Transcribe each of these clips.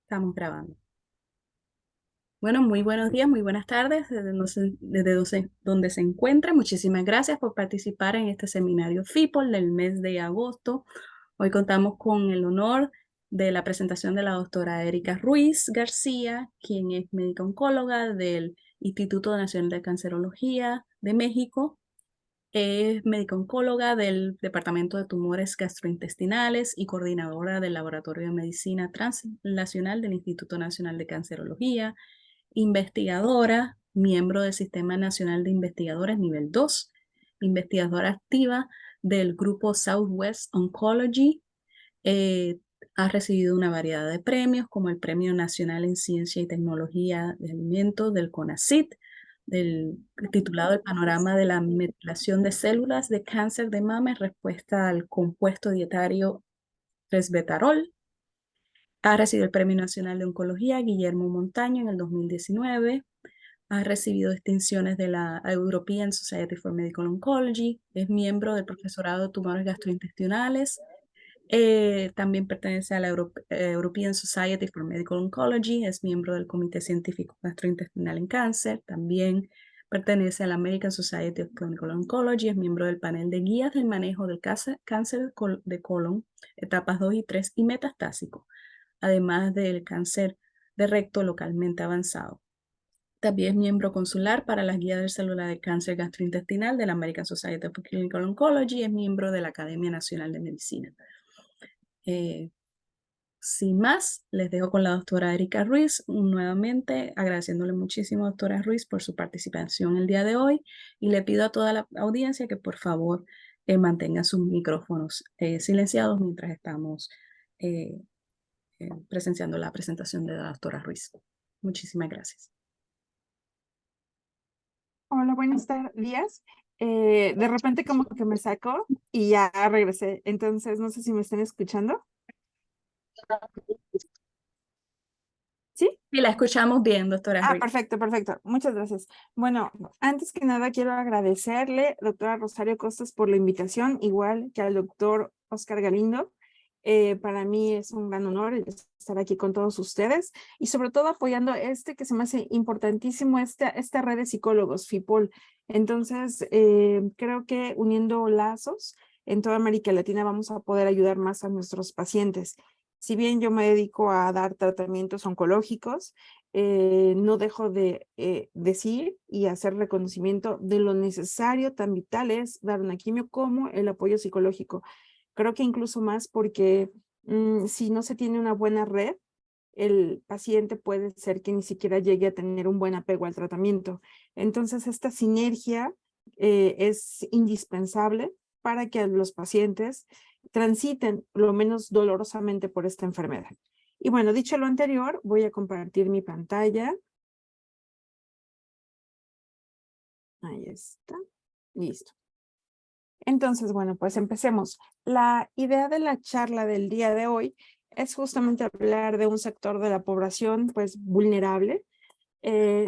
Estamos grabando. Bueno, muy buenos días, muy buenas tardes desde donde se encuentra. Muchísimas gracias por participar en este seminario FIPOL del mes de agosto. Hoy contamos con el honor de la presentación de la doctora Erika Ruiz García, quien es médica oncóloga del Instituto Nacional de Cancerología de México. Es médica oncóloga del Departamento de Tumores Gastrointestinales y coordinadora del Laboratorio de Medicina Translacional del Instituto Nacional de Cancerología, investigadora, miembro del Sistema Nacional de Investigadores Nivel 2, investigadora activa del grupo Southwest Oncology. eh, Ha recibido una variedad de premios, como el Premio Nacional en Ciencia y Tecnología de Alimentos del CONACYT, titulado El panorama de la metilación de células de cáncer de mama en respuesta al compuesto dietario resveratrol. Ha recibido el Premio Nacional de Oncología Guillermo Montaño en el 2019. Ha recibido distinciones de la European Society for Medical Oncology. Es miembro del profesorado de tumores gastrointestinales. También pertenece a la European Society for Medical Oncology. Es miembro del Comité Científico Gastrointestinal en Cáncer. También pertenece a la American Society of Clinical Oncology. Es miembro del panel de guías del manejo del cáncer de colon, etapas 2 y 3 y metastásico, además del cáncer de recto localmente avanzado. También es miembro consular para las guías del célula de cáncer gastrointestinal de la American Society of Clinical Oncology. Es miembro de la Academia Nacional de Medicina. Sin más, les dejo con la doctora Erika Ruiz, nuevamente agradeciéndole muchísimo, doctora Ruiz, por su participación el día de hoy, y le pido a toda la audiencia que por favor mantenga sus micrófonos silenciados mientras estamos eh, presenciando la presentación de la doctora Ruiz. Muchísimas gracias. Hola, buenos días. De repente como que me sacó y ya regresé. Entonces, no sé si me están escuchando. ¿Sí? Y la escuchamos bien, doctora Ruiz. Perfecto, perfecto. Muchas gracias. Bueno, antes que nada quiero agradecerle, doctora Rosario Costas, por la invitación, igual que al doctor Oscar Galindo. Para mí es un gran honor estar aquí con todos ustedes y sobre todo apoyando que se me hace importantísimo, esta red de psicólogos, FIPOL. Entonces, creo que uniendo lazos en toda América Latina vamos a poder ayudar más a nuestros pacientes. Si bien yo me dedico a dar tratamientos oncológicos, no dejo de decir y hacer reconocimiento de lo necesario, tan vital es dar una quimio como el apoyo psicológico. Creo que incluso más porque si no se tiene una buena red, el paciente puede ser que ni siquiera llegue a tener un buen apego al tratamiento. Entonces, esta sinergia es indispensable para que los pacientes transiten lo menos dolorosamente por esta enfermedad. Y bueno, dicho lo anterior, voy a compartir mi pantalla. Ahí está. Listo. Entonces, bueno, pues empecemos. La idea de la charla del día de hoy es justamente hablar de un sector de la población, pues, vulnerable.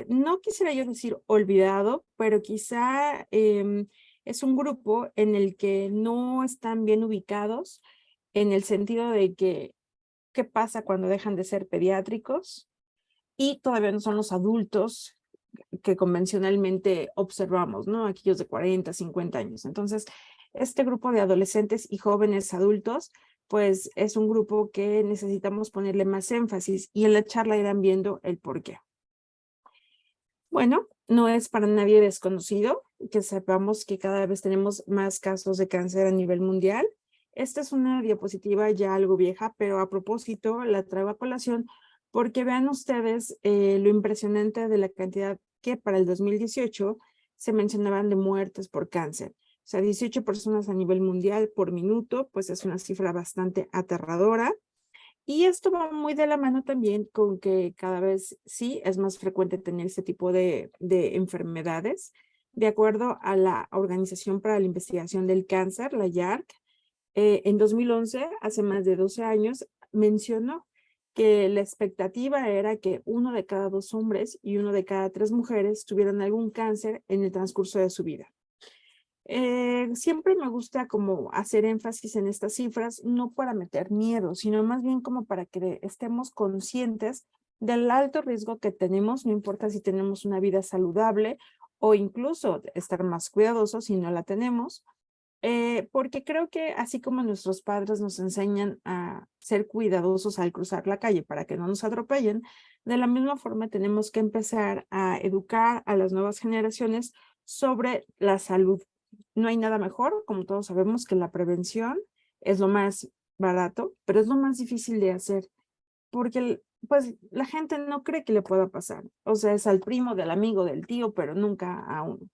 No quisiera yo decir olvidado, pero quizá es un grupo en el que no están bien ubicados, en el sentido de que, ¿qué pasa cuando dejan de ser pediátricos? Y todavía no son los adultos que convencionalmente observamos, ¿no? Aquellos de 40, 50 años. Entonces, este grupo de adolescentes y jóvenes adultos, pues es un grupo que necesitamos ponerle más énfasis y en la charla irán viendo el por qué. Bueno, no es para nadie desconocido que sepamos que cada vez tenemos más casos de cáncer a nivel mundial. Esta es una diapositiva ya algo vieja, pero a propósito la traigo a colación porque vean ustedes lo impresionante de la cantidad que para el 2018 se mencionaban de muertes por cáncer. O sea, 18 personas a nivel mundial por minuto, pues es una cifra bastante aterradora. Y esto va muy de la mano también con que cada vez sí es más frecuente tener este tipo de enfermedades. De acuerdo a la Organización para la Investigación del Cáncer, la IARC, en 2011, hace más de 12 años, mencionó que la expectativa era que 1 de cada 2 hombres y 1 de cada 3 mujeres tuvieran algún cáncer en el transcurso de su vida. Siempre me gusta como hacer énfasis en estas cifras, no para meter miedo, sino más bien como para que estemos conscientes del alto riesgo que tenemos, no importa si tenemos una vida saludable o incluso estar más cuidadosos si no la tenemos, porque creo que así como nuestros padres nos enseñan a ser cuidadosos al cruzar la calle para que no nos atropellen, de la misma forma tenemos que empezar a educar a las nuevas generaciones sobre la salud. No hay nada mejor, como todos sabemos, que la prevención es lo más barato, pero es lo más difícil de hacer, porque pues la gente no cree que le pueda pasar. O sea, es al primo, del amigo, del tío, pero nunca a uno.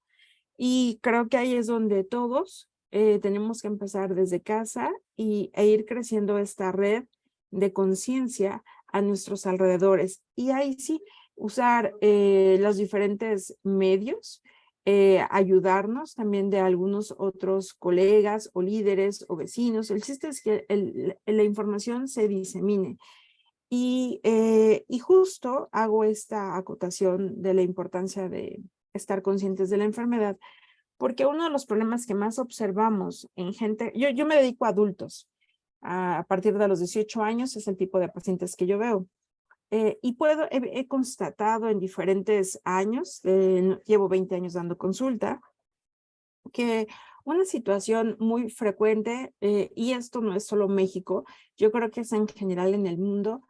Y creo que ahí es donde todos tenemos que empezar desde casa e ir creciendo esta red de conciencia a nuestros alrededores. Y ahí sí, usar los diferentes medios, ayudarnos también de algunos otros colegas o líderes o vecinos. El chiste es que la información se disemine. Y justo hago esta acotación de la importancia de estar conscientes de la enfermedad, porque uno de los problemas que más observamos en gente, yo me dedico a adultos, a partir de los 18 años es el tipo de pacientes que yo veo. Y he constatado en diferentes años, llevo 20 años dando consulta, que una situación muy frecuente, y esto no es solo México, yo creo que es en general en el mundo,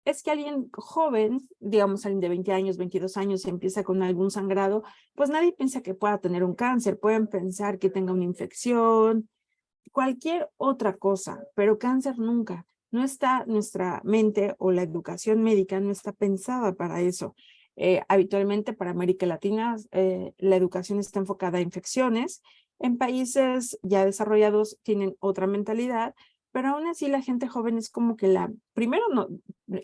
es que alguien joven, digamos alguien de 20 años, 22 años, empieza con algún sangrado, pues nadie piensa que pueda tener un cáncer, pueden pensar que tenga una infección, cualquier otra cosa, pero cáncer nunca. No está nuestra mente o la educación médica no está pensada para eso. Habitualmente para América Latina la educación está enfocada a infecciones. En países ya desarrollados tienen otra mentalidad, pero aún así la gente joven es como que primero no,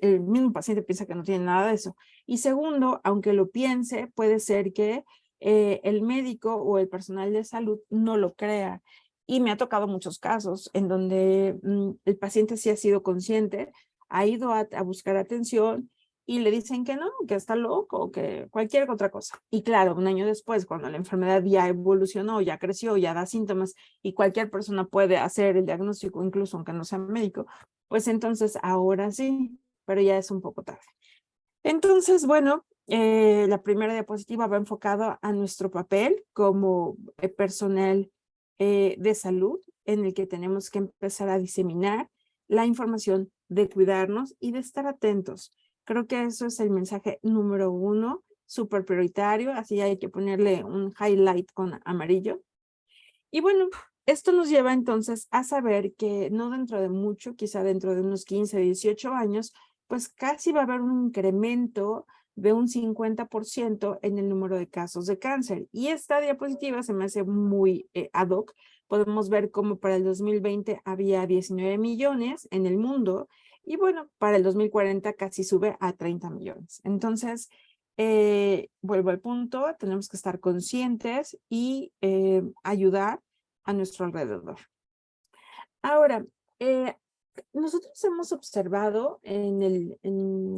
el mismo paciente piensa que no tiene nada de eso. Y segundo, aunque lo piense, puede ser que el médico o el personal de salud no lo crea. Y me ha tocado muchos casos en donde el paciente sí ha sido consciente, ha ido a buscar atención y le dicen que no, que está loco o que cualquier otra cosa. Y claro, un año después, cuando la enfermedad ya evolucionó, ya creció, ya da síntomas y cualquier persona puede hacer el diagnóstico, incluso aunque no sea médico, pues entonces ahora sí, pero ya es un poco tarde. Entonces, bueno, la primera diapositiva va enfocada a nuestro papel como personal de salud, en el que tenemos que empezar a diseminar la información de cuidarnos y de estar atentos. Creo que eso es el mensaje número 1, súper prioritario, así hay que ponerle un highlight con amarillo. Y bueno, esto nos lleva entonces a saber que no dentro de mucho, quizá dentro de unos 15, 18 años, pues casi va a haber un incremento de un 50% en el número de casos de cáncer. Y esta diapositiva se me hace muy ad hoc. Podemos ver cómo para el 2020 había 19 millones en el mundo y bueno, para el 2040 casi sube a 30 millones. Entonces, vuelvo al punto, tenemos que estar conscientes y ayudar a nuestro alrededor. Ahora, nosotros hemos observado en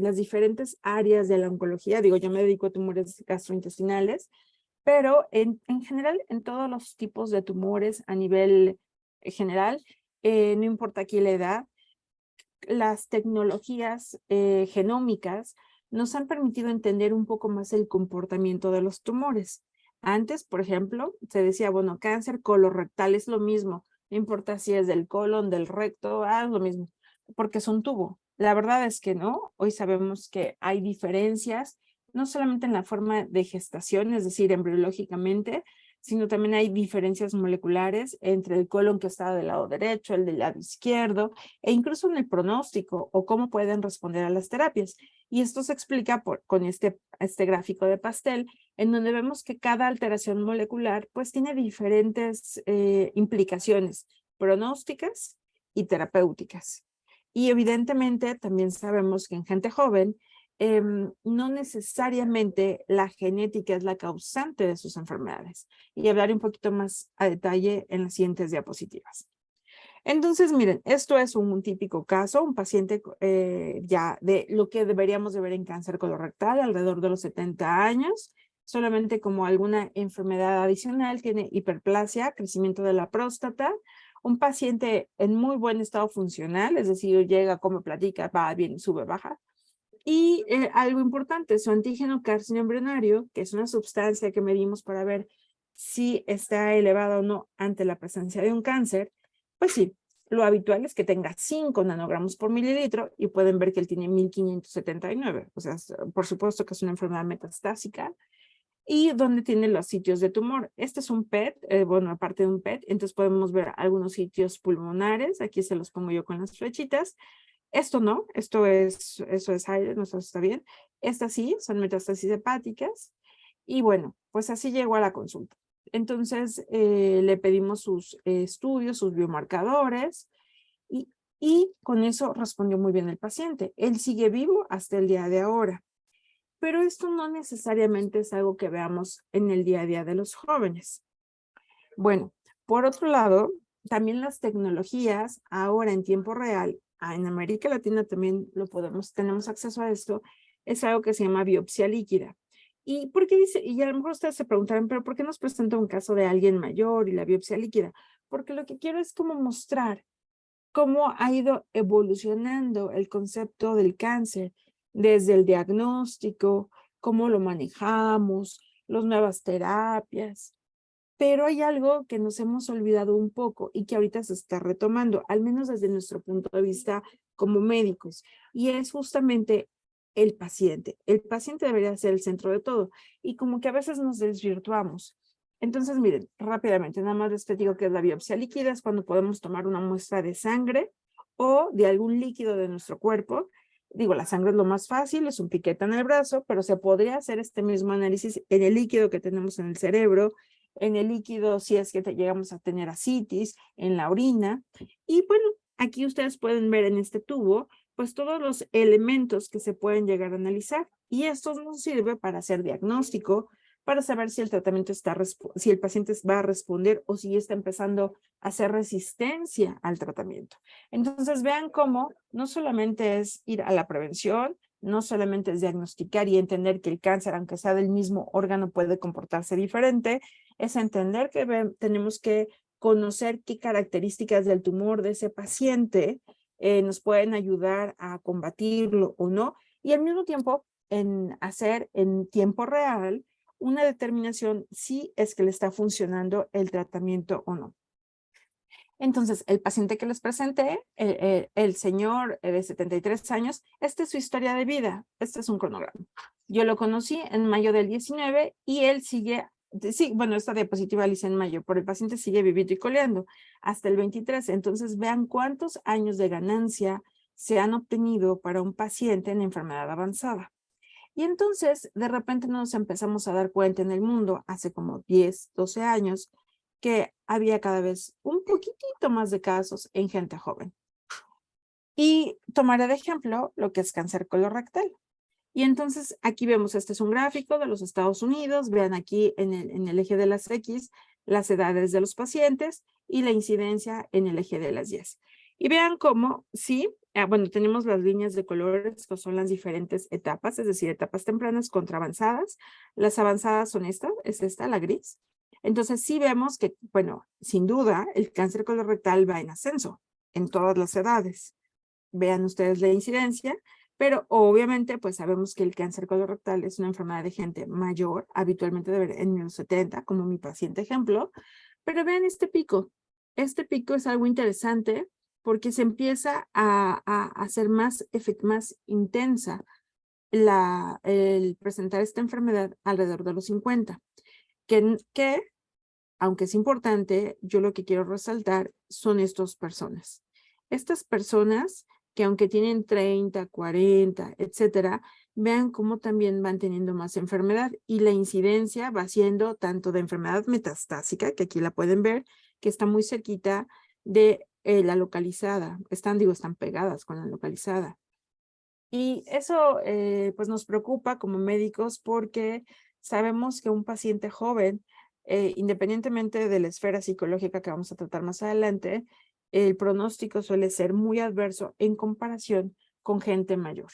las diferentes áreas de la oncología, digo, yo me dedico a tumores gastrointestinales, pero en general, en todos los tipos de tumores a nivel general, no importa aquí la edad, las tecnologías genómicas nos han permitido entender un poco más el comportamiento de los tumores. Antes, por ejemplo, se decía, bueno, cáncer colorectal es lo mismo, no importa si es del colon, del recto, es lo mismo, porque es un tubo. La verdad es que no, hoy sabemos que hay diferencias, no solamente en la forma de gestación, es decir, embriológicamente, sino también hay diferencias moleculares entre el colon que está del lado derecho, el del lado izquierdo, e incluso en el pronóstico o cómo pueden responder a las terapias. Y esto se explica con este gráfico de pastel, en donde vemos que cada alteración molecular pues tiene diferentes implicaciones pronósticas y terapéuticas. Y evidentemente también sabemos que en gente joven no necesariamente la genética es la causante de sus enfermedades. Y hablaré un poquito más a detalle en las siguientes diapositivas. Entonces, miren, esto es un típico caso, un paciente ya de lo que deberíamos de ver en cáncer colorectal alrededor de los 70 años. solamente como alguna enfermedad adicional, tiene hiperplasia, crecimiento de la próstata, un paciente en muy buen estado funcional, es decir, llega, come, platica, va, viene, sube, baja. Y algo importante, su antígeno carcinoembrionario, que es una sustancia que medimos para ver si está elevada o no ante la presencia de un cáncer, pues sí, lo habitual es que tenga 5 nanogramos por mililitro y pueden ver que él tiene 1579. O sea, por supuesto que es una enfermedad metastásica y donde tiene los sitios de tumor. Este es un PET, bueno, aparte de un PET, entonces podemos ver algunos sitios pulmonares, aquí se los pongo yo con las flechitas. Esto no, eso es aire, no, eso está bien. Estas sí, son metástasis hepáticas. Y bueno, pues así llegó a la consulta. Entonces, le pedimos sus estudios, sus biomarcadores, y, y con eso respondió muy bien el paciente. Él sigue vivo hasta el día de ahora. Pero esto no necesariamente es algo que veamos en el día a día de los jóvenes. Bueno, por otro lado, también las tecnologías ahora en tiempo real, en América Latina también tenemos acceso a esto, es algo que se llama biopsia líquida. ¿Y por qué dice? Y a lo mejor ustedes se preguntarán, pero ¿por qué nos presenta un caso de alguien mayor y la biopsia líquida? Porque lo que quiero es como mostrar cómo ha ido evolucionando el concepto del cáncer desde el diagnóstico, cómo lo manejamos, las nuevas terapias. Pero hay algo que nos hemos olvidado un poco y que ahorita se está retomando, al menos desde nuestro punto de vista como médicos, y es justamente el paciente. El paciente debería ser el centro de todo y como que a veces nos desvirtuamos. Entonces, miren, rápidamente, nada más les digo que es la biopsia líquida, es cuando podemos tomar una muestra de sangre o de algún líquido de nuestro cuerpo. Digo, la sangre es lo más fácil, es un piquete en el brazo, pero se podría hacer este mismo análisis en el líquido que tenemos en el cerebro, en el líquido si es que llegamos a tener ascitis, en la orina. Y bueno, aquí ustedes pueden ver en este tubo, pues todos los elementos que se pueden llegar a analizar. Y esto nos sirve para hacer diagnóstico, para saber si el tratamiento si el paciente va a responder o si está empezando a hacer resistencia al tratamiento. Entonces vean cómo no solamente es ir a la prevención, no solamente es diagnosticar y entender que el cáncer, aunque sea del mismo órgano, puede comportarse diferente, es entender que tenemos que conocer qué características del tumor de ese paciente nos pueden ayudar a combatirlo o no, y al mismo tiempo en hacer en tiempo real una determinación si es que le está funcionando el tratamiento o no. Entonces, el paciente que les presenté, el señor de 73 años, esta es su historia de vida, este es un cronograma. Yo lo conocí en mayo del 19 y él sigue, sí, bueno, esta diapositiva la hice en mayo, pero el paciente sigue viviendo y coleando hasta el 23. Entonces, vean cuántos años de ganancia se han obtenido para un paciente en enfermedad avanzada. Y entonces, de repente nos empezamos a dar cuenta en el mundo, hace como 10, 12 años, que había cada vez un poquitito más de casos en gente joven. Y tomaré de ejemplo lo que es cáncer colorectal. Y entonces aquí vemos, este es un gráfico de los Estados Unidos, vean aquí en el eje de las X, las edades de los pacientes y la incidencia en el eje de las Y. Y vean cómo, sí, bueno, tenemos las líneas de colores que son las diferentes etapas, es decir, etapas tempranas contra avanzadas. Las avanzadas son es esta, la gris. Entonces sí vemos que, bueno, sin duda, el cáncer colorectal va en ascenso en todas las edades. Vean ustedes la incidencia, pero obviamente pues sabemos que el cáncer colorectal es una enfermedad de gente mayor, habitualmente en los 70, como mi paciente ejemplo, pero vean este pico. Este pico es algo interesante porque se empieza a hacer más intensa el presentar esta enfermedad alrededor de los 50, que aunque es importante, yo lo que quiero resaltar son estas personas. Estas personas que aunque tienen 30, 40, etcétera, vean cómo también van teniendo más enfermedad y la incidencia va siendo tanto de enfermedad metastásica, que aquí la pueden ver, que está muy cerquita de la localizada. Están pegadas con la localizada. Y eso pues nos preocupa como médicos porque sabemos que un paciente joven, independientemente de la esfera psicológica que vamos a tratar más adelante, el pronóstico suele ser muy adverso en comparación con gente mayor.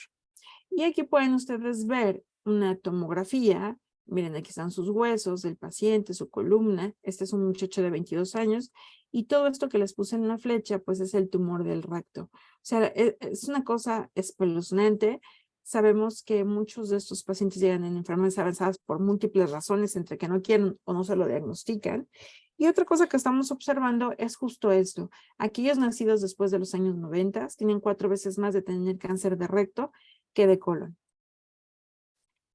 Y aquí pueden ustedes ver una tomografía Miren, aquí están sus huesos, el paciente, su columna. Este es un muchacho de 22 años. Y todo esto que les puse en la flecha, pues es el tumor del recto. O sea, es una cosa espeluznante. Sabemos que muchos de estos pacientes llegan en enfermedades avanzadas por múltiples razones, entre que no quieren o no se lo diagnostican. Y otra cosa que estamos observando es justo esto. Aquellos nacidos después de los años 90 tienen 4 veces más de tener cáncer de recto que de colon.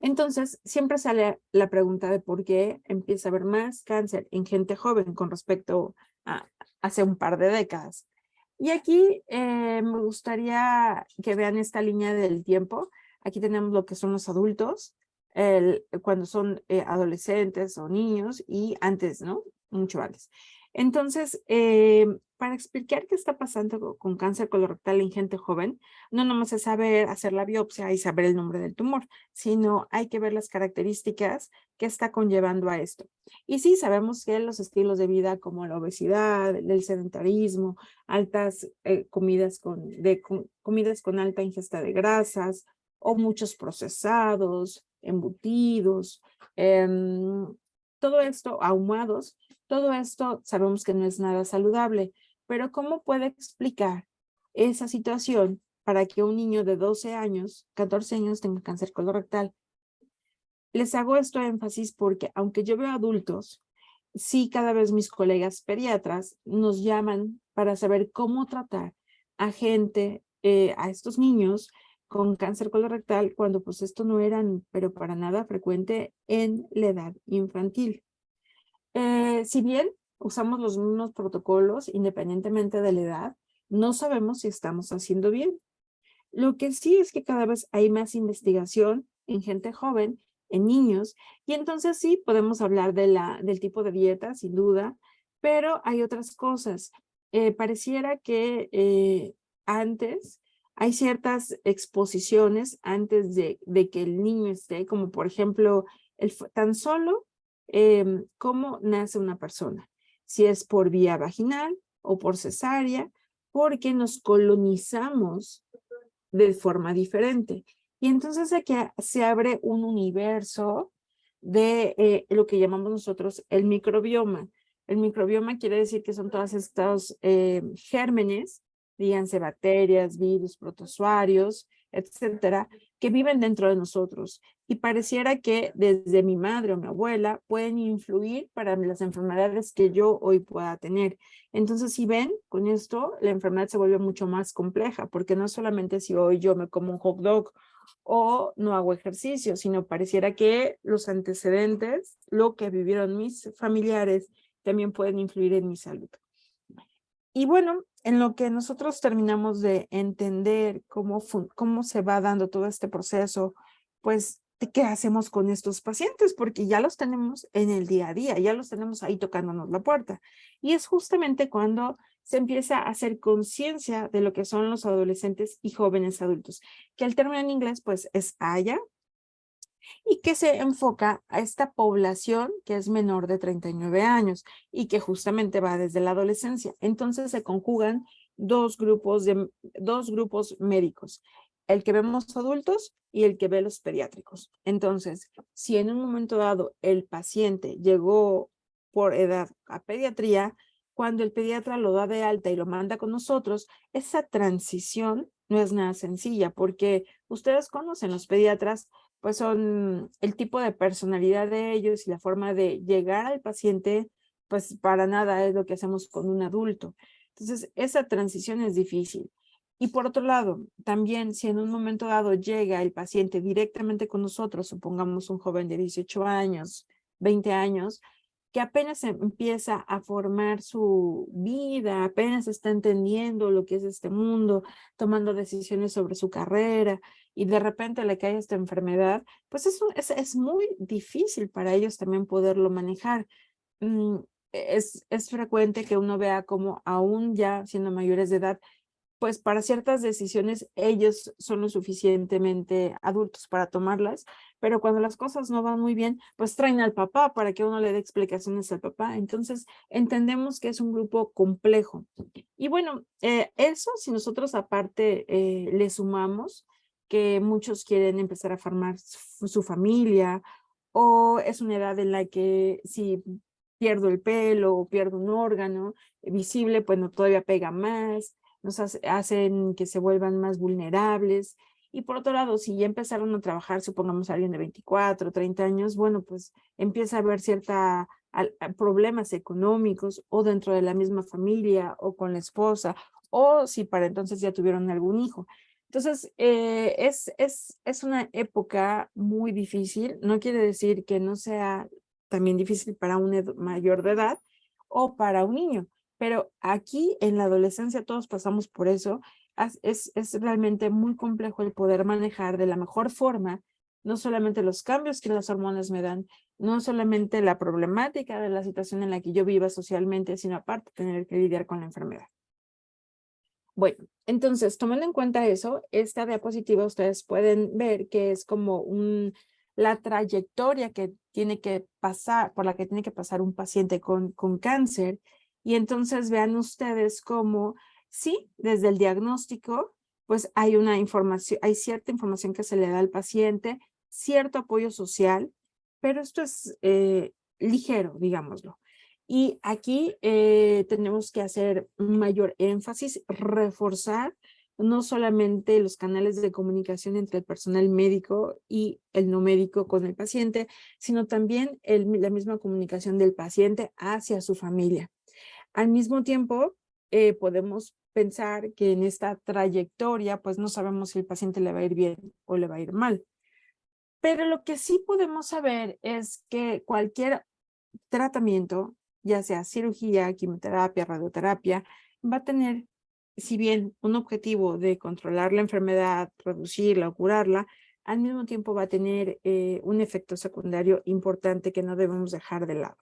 Entonces, siempre sale la pregunta de por qué empieza a haber más cáncer en gente joven con respecto a hace un par de décadas. Y aquí me gustaría que vean esta línea del tiempo. Aquí tenemos lo que son los adultos, cuando son adolescentes o niños y antes, ¿no? Mucho antes. Entonces, para explicar qué está pasando con cáncer colorectal en gente joven, no nomás es saber hacer la biopsia y saber el nombre del tumor, sino hay que ver las características que está conllevando a esto. Y sí, sabemos que los estilos de vida como la obesidad, el sedentarismo, altas comidas con alta ingesta de grasas o muchos procesados, embutidos, todo esto, ahumados, todo esto sabemos que no es nada saludable, pero ¿cómo puede explicar esa situación para que un niño de 12 años, 14 años tenga cáncer colorectal? Les hago esto énfasis porque aunque yo veo adultos, sí cada vez mis colegas pediatras nos llaman para saber cómo tratar a gente, a estos niños con cáncer colorectal cuando pues esto no era, pero para nada frecuente en la edad infantil. Si bien usamos los mismos protocolos independientemente de la edad, no sabemos si estamos haciendo bien. Lo que sí es que cada vez hay más investigación en gente joven, en niños, y entonces sí podemos hablar del tipo de dieta, sin duda, pero hay otras cosas. Pareciera que antes hay ciertas exposiciones antes de que el niño esté, como por ejemplo, tan solo cómo nace una persona, si es por vía vaginal o por cesárea, porque nos colonizamos de forma diferente. Y entonces aquí se abre un universo de lo que llamamos nosotros el microbioma. El microbioma quiere decir que son todos estos gérmenes, díganse bacterias, virus, protozoarios, etcétera, que viven dentro de nosotros. Y pareciera que desde mi madre o mi abuela pueden influir para las enfermedades que yo hoy pueda tener. Entonces, si ven, con esto la enfermedad se vuelve mucho más compleja, porque no solamente si hoy yo me como un hot dog o no hago ejercicio, sino pareciera que los antecedentes, lo que vivieron mis familiares, también pueden influir en mi salud. Y bueno, en lo que nosotros terminamos de entender cómo se va dando todo este proceso, pues, ¿qué hacemos con estos pacientes? Porque ya los tenemos en el día a día, ya los tenemos ahí tocándonos la puerta. Y es justamente cuando se empieza a hacer conciencia de lo que son los adolescentes y jóvenes adultos, que el término en inglés, pues, es AYA, y que se enfoca a esta población que es menor de 39 años y que justamente va desde la adolescencia. Entonces se conjugan dos grupos médicos, el que vemos adultos y el que ve los pediátricos. Entonces, si en un momento dado el paciente llegó por edad a pediatría, cuando el pediatra lo da de alta y lo manda con nosotros, esa transición no es nada sencilla porque ustedes conocen los pediatras, pues son el tipo de personalidad de ellos y la forma de llegar al paciente, pues para nada es lo que hacemos con un adulto. Entonces, esa transición es difícil. Y por otro lado, también si en un momento dado llega el paciente directamente con nosotros, supongamos un joven de 18 años, 20 años, que apenas empieza a formar su vida, apenas está entendiendo lo que es este mundo, tomando decisiones sobre su carrera, y de repente le cae esta enfermedad, pues es muy difícil para ellos también poderlo manejar. Mm, es frecuente que uno vea como aún ya siendo mayores de edad, pues para ciertas decisiones ellos son lo suficientemente adultos para tomarlas, pero cuando las cosas no van muy bien, pues traen al papá para que uno le dé explicaciones al papá. Entonces, entendemos que es un grupo complejo. Y bueno, eso si nosotros aparte le sumamos que muchos quieren empezar a formar su familia o es una edad en la que si pierdo el pelo o pierdo un órgano visible, pues no, todavía pega más, hacen que se vuelvan más vulnerables. Y por otro lado, si ya empezaron a trabajar, supongamos alguien de 24, 30 años, bueno, pues empieza a haber problemas económicos o dentro de la misma familia o con la esposa, o si para entonces ya tuvieron algún hijo. Entonces, es una época muy difícil. No quiere decir que no sea también difícil para un mayor de edad o para un niño, pero aquí en la adolescencia todos pasamos por eso. Es realmente muy complejo el poder manejar de la mejor forma, no solamente los cambios que las hormonas me dan, no solamente la problemática de la situación en la que yo viva socialmente, sino aparte tener que lidiar con la enfermedad. Bueno, entonces, tomando en cuenta eso, esta diapositiva ustedes pueden ver que es como la trayectoria que tiene que pasar, por la que tiene que pasar un paciente con cáncer. Y entonces vean ustedes cómo, sí, desde el diagnóstico, pues hay una información, hay cierta información que se le da al paciente, cierto apoyo social, pero esto es ligero, digámoslo. Y aquí tenemos que hacer un mayor énfasis, reforzar no solamente los canales de comunicación entre el personal médico y el no médico con el paciente, sino también la misma comunicación del paciente hacia su familia. Al mismo tiempo, podemos pensar que en esta trayectoria, pues no sabemos si el paciente le va a ir bien o le va a ir mal. Pero lo que sí podemos saber es que cualquier tratamiento, ya sea cirugía, quimioterapia, radioterapia, va a tener, si bien un objetivo de controlar la enfermedad, reducirla o curarla, al mismo tiempo va a tener un efecto secundario importante que no debemos dejar de lado.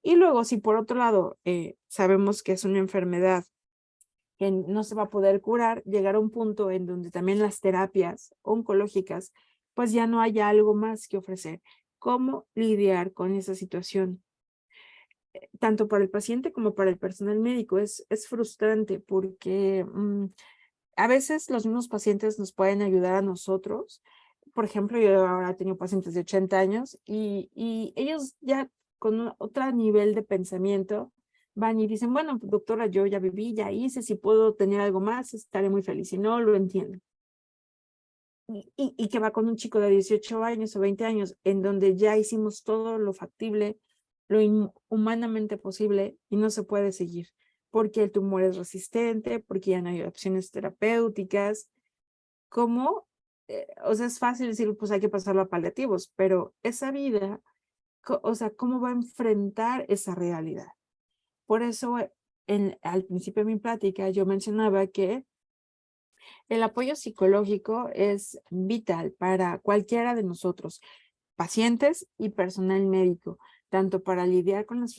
Y luego, si por otro lado sabemos que es una enfermedad que no se va a poder curar, llegar a un punto en donde también las terapias oncológicas, pues ya no haya algo más que ofrecer. ¿Cómo lidiar con esa situación? Tanto para el paciente como para el personal médico es frustrante porque a veces los mismos pacientes nos pueden ayudar a nosotros. Por ejemplo, yo ahora tengo pacientes de 80 años y ellos ya con otro nivel de pensamiento van y dicen, bueno, doctora, yo ya viví, ya hice, si puedo tener algo más, estaré muy feliz. Si no, lo entiendo. Y que va con un chico de 18 años o 20 años, en donde ya hicimos todo lo factible, lo humanamente posible y no se puede seguir, porque el tumor es resistente, porque ya no hay opciones terapéuticas. ¿Cómo? O sea, es fácil decir, pues hay que pasarlo a paliativos, pero esa vida, o sea, ¿cómo va a enfrentar esa realidad? Por eso, al principio de mi plática, yo mencionaba que el apoyo psicológico es vital para cualquiera de nosotros, pacientes y personal médico, tanto para lidiar con las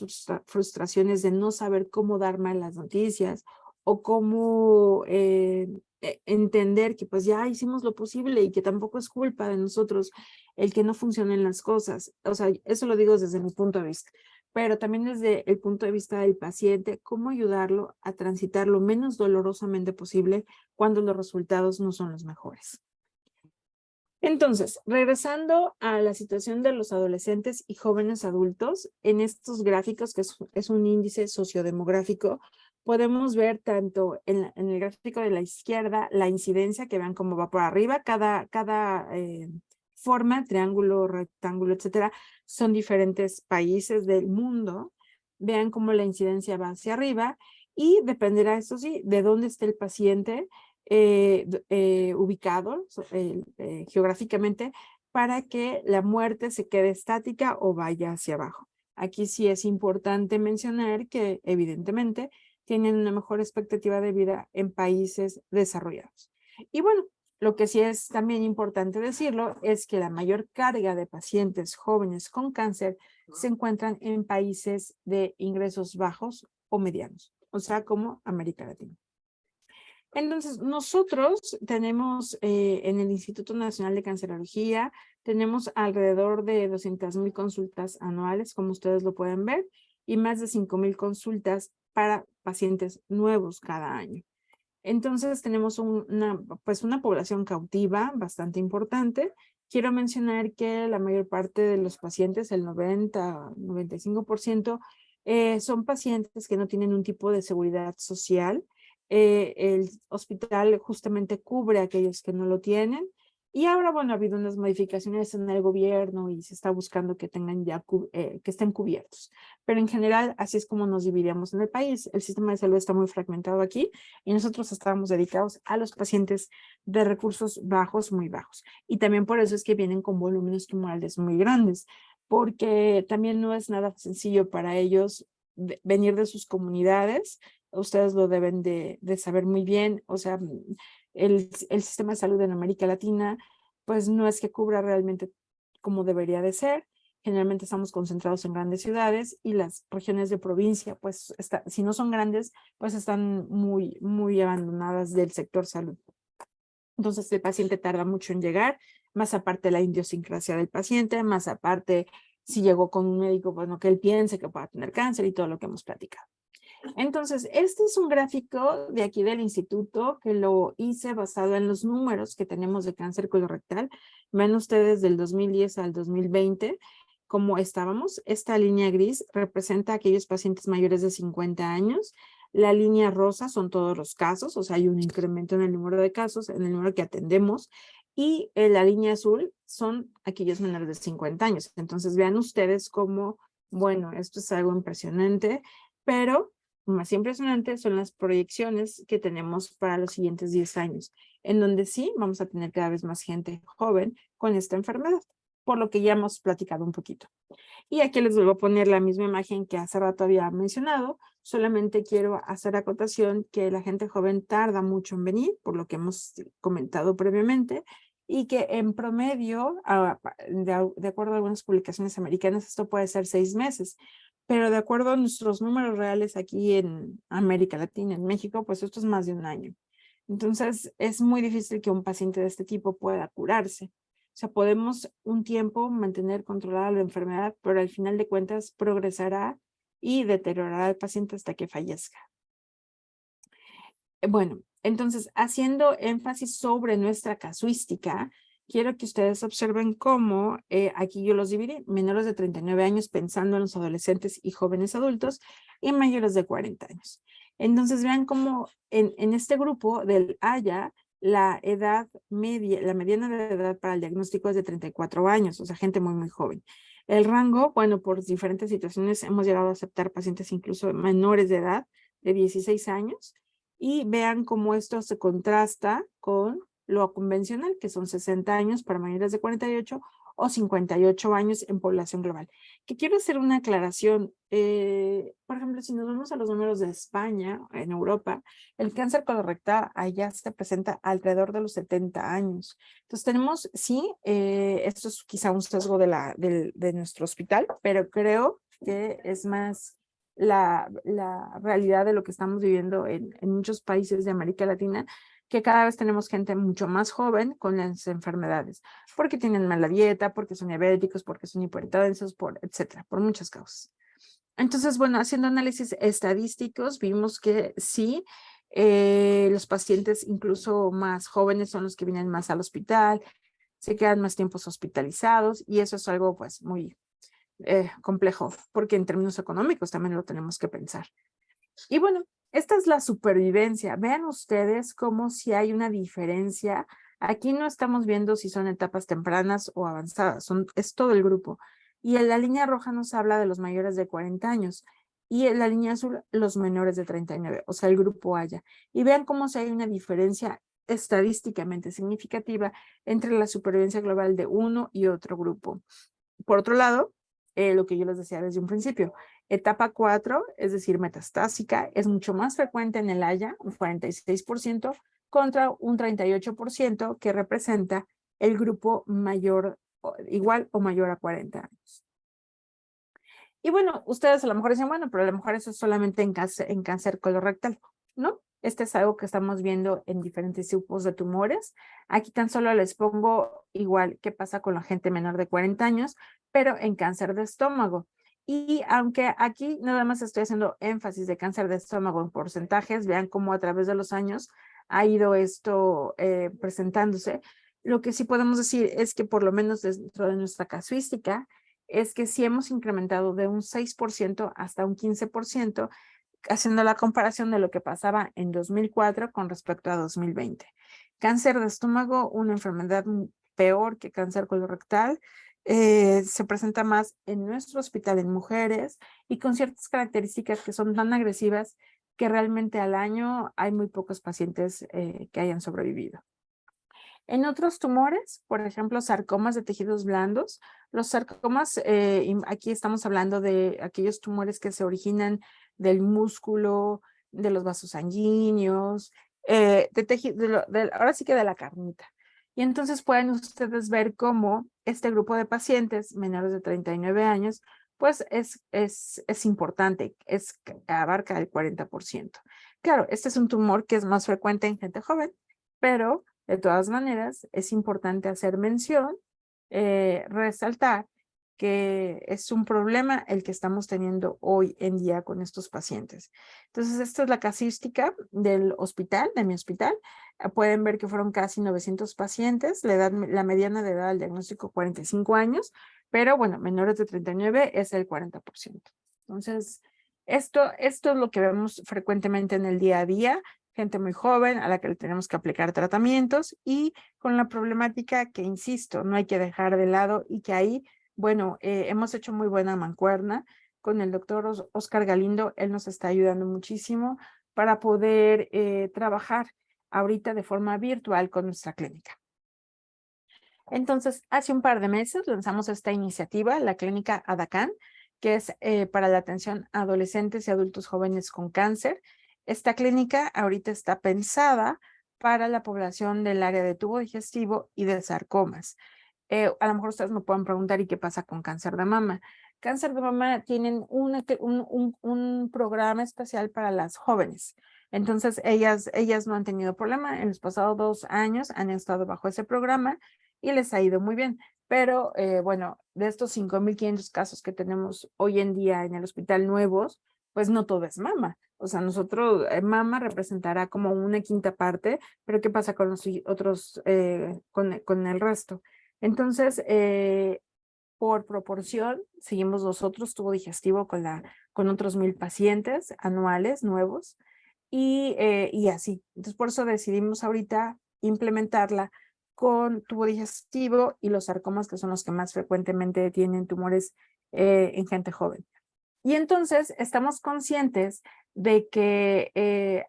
frustraciones de no saber cómo dar malas noticias o cómo entender que pues ya hicimos lo posible y que tampoco es culpa de nosotros el que no funcionen las cosas. O sea, eso lo digo desde mi punto de vista, pero también desde el punto de vista del paciente, cómo ayudarlo a transitar lo menos dolorosamente posible cuando los resultados no son los mejores. Entonces, regresando a la situación de los adolescentes y jóvenes adultos, en estos gráficos, que es un índice sociodemográfico, podemos ver tanto en el gráfico de la izquierda la incidencia, que vean cómo va por arriba, cada forma, triángulo, rectángulo, etcétera, son diferentes países del mundo. Vean cómo la incidencia va hacia arriba y dependerá, eso sí, de dónde esté el paciente ubicado geográficamente para que la muerte se quede estática o vaya hacia abajo. Aquí sí es importante mencionar que evidentemente tienen una mejor expectativa de vida en países desarrollados. Y bueno, lo que sí es también importante decirlo es que la mayor carga de pacientes jóvenes con cáncer se encuentran en países de ingresos bajos o medianos, o sea, como América Latina. Entonces, nosotros tenemos en el Instituto Nacional de Cancerología, tenemos alrededor de 200,000 consultas anuales, como ustedes lo pueden ver, y más de 5,000 consultas para pacientes nuevos cada año. Entonces, tenemos pues una población cautiva bastante importante quiero mencionar que la mayor parte de los pacientes, el 90-95%, son pacientes que no tienen un tipo de seguridad social. El hospital justamente cubre a aquellos que no lo tienen. Y ahora, bueno, ha habido unas modificaciones en el gobierno y se está buscando que tengan ya, que estén cubiertos. Pero en general, así es como nos dividíamos en el país. El sistema de salud está muy fragmentado aquí y nosotros estábamos dedicados a los pacientes de recursos bajos, muy bajos. Y también por eso es que vienen con volúmenes tumorales muy grandes, porque también no es nada sencillo para ellos venir de sus comunidades. Ustedes lo deben de saber muy bien. O sea, el sistema de salud en América Latina, pues no es que cubra realmente como debería de ser. Generalmente estamos concentrados en grandes ciudades y las regiones de provincia, pues si no son grandes, pues están muy, muy abandonadas del sector salud. Entonces el paciente tarda mucho en llegar, más aparte la idiosincrasia del paciente, más aparte si llegó con un médico, bueno, que él piense que pueda tener cáncer y todo lo que hemos platicado. Entonces, este es un gráfico de aquí del instituto que lo hice basado en los números que tenemos de cáncer colorectal. Ven ustedes del 2010 al 2020 cómo estábamos. Esta línea gris representa a aquellos pacientes mayores de 50 años. La línea rosa son todos los casos, o sea, hay un incremento en el número de casos, en el número que atendemos. Y la línea azul son aquellos menores de 50 años. Entonces, vean ustedes cómo, bueno, esto es algo impresionante, pero más impresionante son las proyecciones que tenemos para los siguientes 10 años, en donde sí vamos a tener cada vez más gente joven con esta enfermedad, por lo que ya hemos platicado un poquito. Y aquí les vuelvo a poner la misma imagen que hace rato había mencionado, solamente quiero hacer acotación que la gente joven tarda mucho en venir, por lo que hemos comentado previamente, y que en promedio, de acuerdo a algunas publicaciones americanas, esto puede ser 6 meses, pero de acuerdo a nuestros números reales aquí en América Latina, en México, pues esto es más de un año. Entonces, es muy difícil que un paciente de este tipo pueda curarse. O sea, podemos un tiempo mantener controlada la enfermedad, pero al final de cuentas progresará y deteriorará al paciente hasta que fallezca. Bueno, entonces, haciendo énfasis sobre nuestra casuística, quiero que ustedes observen cómo aquí yo los dividí, menores de 39 años pensando en los adolescentes y jóvenes adultos y mayores de 40 años. Entonces, vean cómo en este grupo del AYA, la edad media, la mediana de edad para el diagnóstico es de 34 años, o sea, gente muy, muy joven. El rango, bueno, por diferentes situaciones hemos llegado a aceptar pacientes incluso menores de edad, de 16 años, y vean cómo esto se contrasta con lo convencional, que son 60 años para mayores de 48 o 58 años en población global. Que quiero hacer una aclaración. Por ejemplo, si nos vamos a los números de España, en Europa, el cáncer colorectal allá se presenta alrededor de los 70 años. Entonces tenemos, sí, esto es quizá un sesgo de nuestro hospital, pero creo que es más la realidad de lo que estamos viviendo en muchos países de América Latina, que cada vez tenemos gente mucho más joven con las enfermedades, porque tienen mala dieta, porque son diabéticos, porque son hipertensos, etcétera, por muchas causas. Entonces, bueno, haciendo análisis estadísticos, vimos que sí, los pacientes incluso más jóvenes son los que vienen más al hospital, se quedan más tiempos hospitalizados y eso es algo pues muy complejo, porque en términos económicos también lo tenemos que pensar. Y bueno, esta es la supervivencia. Vean ustedes cómo si hay una diferencia. Aquí no estamos viendo si son etapas tempranas o avanzadas, es todo el grupo. Y en la línea roja nos habla de los mayores de 40 años y en la línea azul los menores de 39, o sea, el grupo haya. Y vean cómo si hay una diferencia estadísticamente significativa entre la supervivencia global de uno y otro grupo. Por otro lado, lo que yo les decía desde un principio, etapa 4, es decir, metastásica, es mucho más frecuente en el Haya, un 46%, contra un 38% que representa el grupo mayor, igual o mayor a 40 años. Y bueno, ustedes a lo mejor dicen, bueno, pero a lo mejor eso es solamente en cáncer colorectal, ¿no? Este es algo que estamos viendo en diferentes tipos de tumores. Aquí tan solo les pongo igual qué pasa con la gente menor de 40 años, pero en cáncer de estómago. Y aunque aquí nada más estoy haciendo énfasis de cáncer de estómago en porcentajes, vean cómo a través de los años ha ido esto presentándose. Lo que sí podemos decir es que por lo menos dentro de nuestra casuística, es que sí hemos incrementado de un 6% hasta un 15%, haciendo la comparación de lo que pasaba en 2004 con respecto a 2020. Cáncer de estómago, una enfermedad peor que cáncer colorectal, se presenta más en nuestro hospital en mujeres y con ciertas características que son tan agresivas que realmente al año hay muy pocos pacientes que hayan sobrevivido. En otros tumores, por ejemplo, sarcomas de tejidos blandos, los sarcomas, aquí estamos hablando de aquellos tumores que se originan del músculo, de los vasos sanguíneos, ahora sí que de la carnita. Y entonces pueden ustedes ver cómo este grupo de pacientes menores de 39 años, pues es importante, abarca el 40%. Claro, este es un tumor que es más frecuente en gente joven, pero de todas maneras, es importante hacer mención, resaltar que es un problema el que estamos teniendo hoy en día con estos pacientes. Entonces, esta es la casística del hospital, de mi hospital. Pueden ver que fueron casi 900 pacientes, la mediana de edad del diagnóstico 45 años, pero bueno, menores de 39 es el 40%. Entonces, esto es lo que vemos frecuentemente en el día a día, gente muy joven a la que le tenemos que aplicar tratamientos y con la problemática que, insisto, no hay que dejar de lado y que ahí, bueno, hemos hecho muy buena mancuerna con el doctor Oscar Galindo. Él nos está ayudando muchísimo para poder trabajar ahorita de forma virtual con nuestra clínica. Entonces, hace un par de meses lanzamos esta iniciativa, la clínica Adacán, que es para la atención a adolescentes y adultos jóvenes con cáncer. Esta clínica ahorita está pensada para la población del área de tubo digestivo y de sarcomas. A lo mejor ustedes me pueden preguntar, ¿y qué pasa con cáncer de mama? Cáncer de mama tienen un programa especial para las jóvenes. Entonces, ellas no han tenido problema. En los pasados 2 años han estado bajo ese programa y les ha ido muy bien. Pero bueno, de estos 5,500 casos que tenemos hoy en día en el hospital nuevos, pues no todo es mama. O sea, nosotros, mama representará como una quinta parte, pero ¿qué pasa con los otros, con el resto? Entonces, por proporción, seguimos nosotros tubo digestivo con otros 1,000 pacientes anuales nuevos y así. Entonces, por eso decidimos ahorita implementarla con tubo digestivo y los sarcomas, que son los que más frecuentemente tienen tumores en gente joven. Y entonces estamos conscientes de que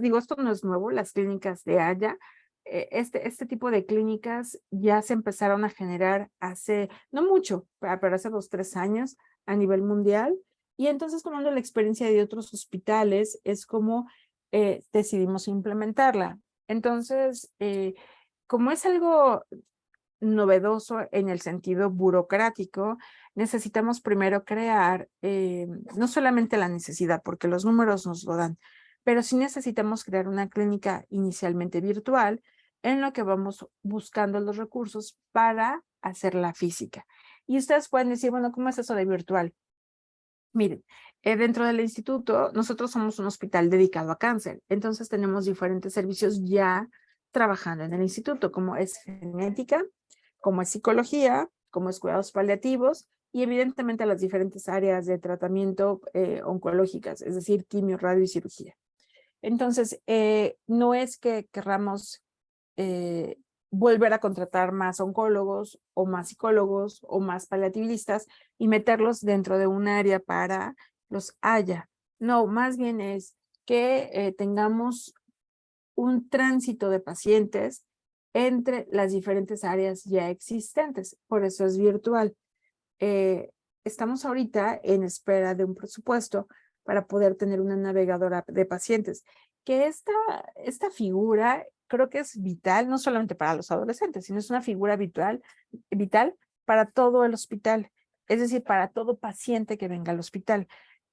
digo, esto no es nuevo, las clínicas de Haya, este tipo de clínicas ya se empezaron a generar hace, no mucho, pero hace 2, 3 años a nivel mundial. Y entonces, tomando la experiencia de otros hospitales, es como decidimos implementarla. Entonces, como es algo novedoso en el sentido burocrático, necesitamos primero crear no solamente la necesidad, porque los números nos lo dan, pero sí necesitamos crear una clínica inicialmente virtual en lo que vamos buscando los recursos para hacer la física. Y ustedes pueden decir, bueno, ¿cómo es eso de virtual? Miren, dentro del instituto, nosotros somos un hospital dedicado a cáncer, entonces tenemos diferentes servicios ya trabajando en el instituto, como es genética, como es psicología, como es cuidados paliativos y evidentemente las diferentes áreas de tratamiento oncológicas, es decir, quimio, radio y cirugía. Entonces, no es que querramos eh, volver a contratar más oncólogos o más psicólogos o más paliativistas y meterlos dentro de un área para los haya. No, más bien es que tengamos un tránsito de pacientes entre las diferentes áreas ya existentes. Por eso es virtual. Eh, Estamos ahorita en espera de un presupuesto para poder tener una navegadora de pacientes, que esta figura creo que es vital, no solamente para los adolescentes, sino es una figura vital para todo el hospital, es decir, para todo paciente que venga al hospital,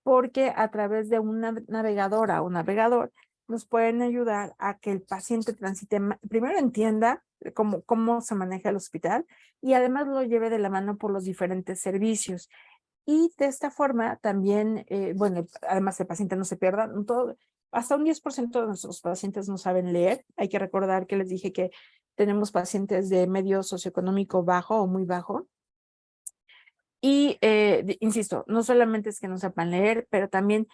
porque a través de una navegadora o navegador nos pueden ayudar a que el paciente transite, primero entienda cómo se maneja el hospital y además lo lleve de la mano por los diferentes servicios. Y de esta forma también, bueno, además el paciente no se pierda, hasta un 10% de nuestros pacientes no saben leer. Hay que recordar que les dije que tenemos pacientes de medio socioeconómico bajo o muy bajo. Y, insisto, no solamente es que no sepan leer, pero también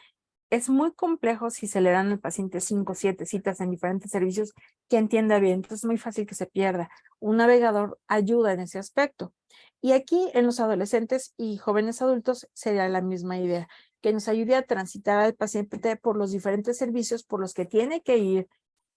es muy complejo si se le dan al paciente 5 o 7 citas en diferentes servicios que entienda bien. Entonces es muy fácil que se pierda. Un navegador ayuda en ese aspecto. Y aquí en los adolescentes y jóvenes adultos sería la misma idea, que nos ayude a transitar al paciente por los diferentes servicios por los que tiene que ir,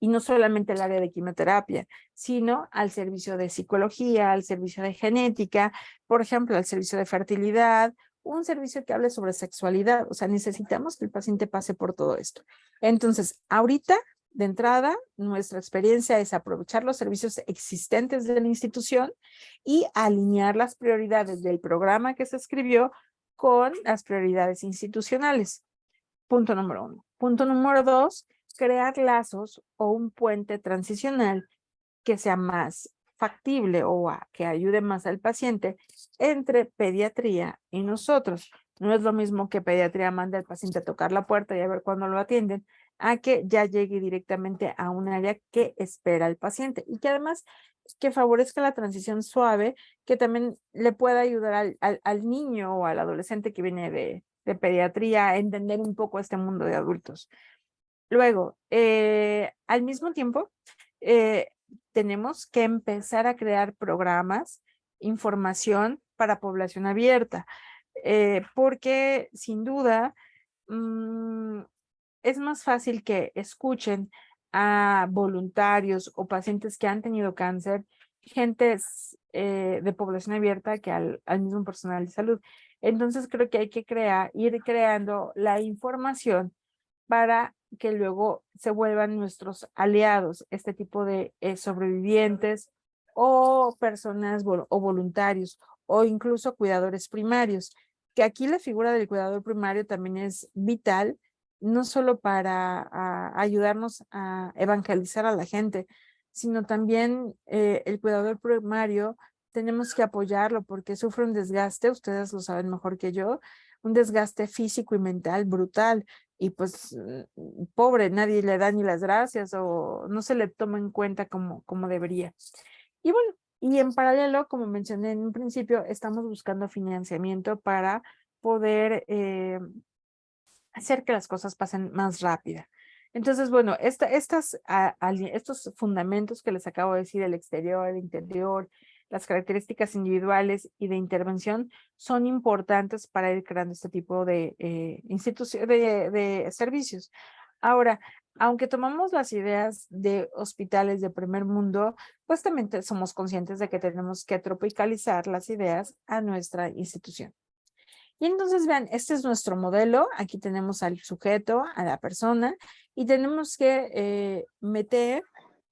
y no solamente el área de quimioterapia, sino al servicio de psicología, al servicio de genética, por ejemplo, al servicio de fertilidad, un servicio que hable sobre sexualidad. O sea, necesitamos que el paciente pase por todo esto. Entonces, ahorita, de entrada, nuestra experiencia es aprovechar los servicios existentes de la institución y alinear las prioridades del programa que se escribió con las prioridades institucionales. Punto número 1. Punto número 2, crear lazos o un puente transicional que sea más factible o que ayude más al paciente entre pediatría y nosotros. No es lo mismo que pediatría mande al paciente a tocar la puerta y a ver cuándo lo atienden, a que ya llegue directamente a un área que espera el paciente y que además que favorezca la transición suave, que también le pueda ayudar al niño o al adolescente que viene de pediatría a entender un poco este mundo de adultos. Luego, al mismo tiempo, eh, tenemos que empezar a crear programas, información para población abierta, porque sin duda es más fácil que escuchen a voluntarios o pacientes que han tenido cáncer, gentes de población abierta que al mismo personal de salud. Entonces creo que hay que ir creando la información para que luego se vuelvan nuestros aliados, este tipo de sobrevivientes o personas o voluntarios o incluso cuidadores primarios, que aquí la figura del cuidador primario también es vital, no solo para ayudarnos a evangelizar a la gente, sino también el cuidador primario tenemos que apoyarlo porque sufre un desgaste, ustedes lo saben mejor que yo, un desgaste físico y mental brutal y pues pobre, nadie le da ni las gracias o no se le toma en cuenta como debería. Y bueno, y en paralelo, como mencioné en un principio, estamos buscando financiamiento para poder hacer que las cosas pasen más rápida. Entonces, bueno, estos fundamentos que les acabo de decir, el exterior, el interior, las características individuales y de intervención son importantes para ir creando este tipo de de servicios. Ahora, aunque tomamos las ideas de hospitales de primer mundo, pues también somos conscientes de que tenemos que tropicalizar las ideas a nuestra institución. Y entonces vean, este es nuestro modelo. Aquí tenemos al sujeto, a la persona, y tenemos que meter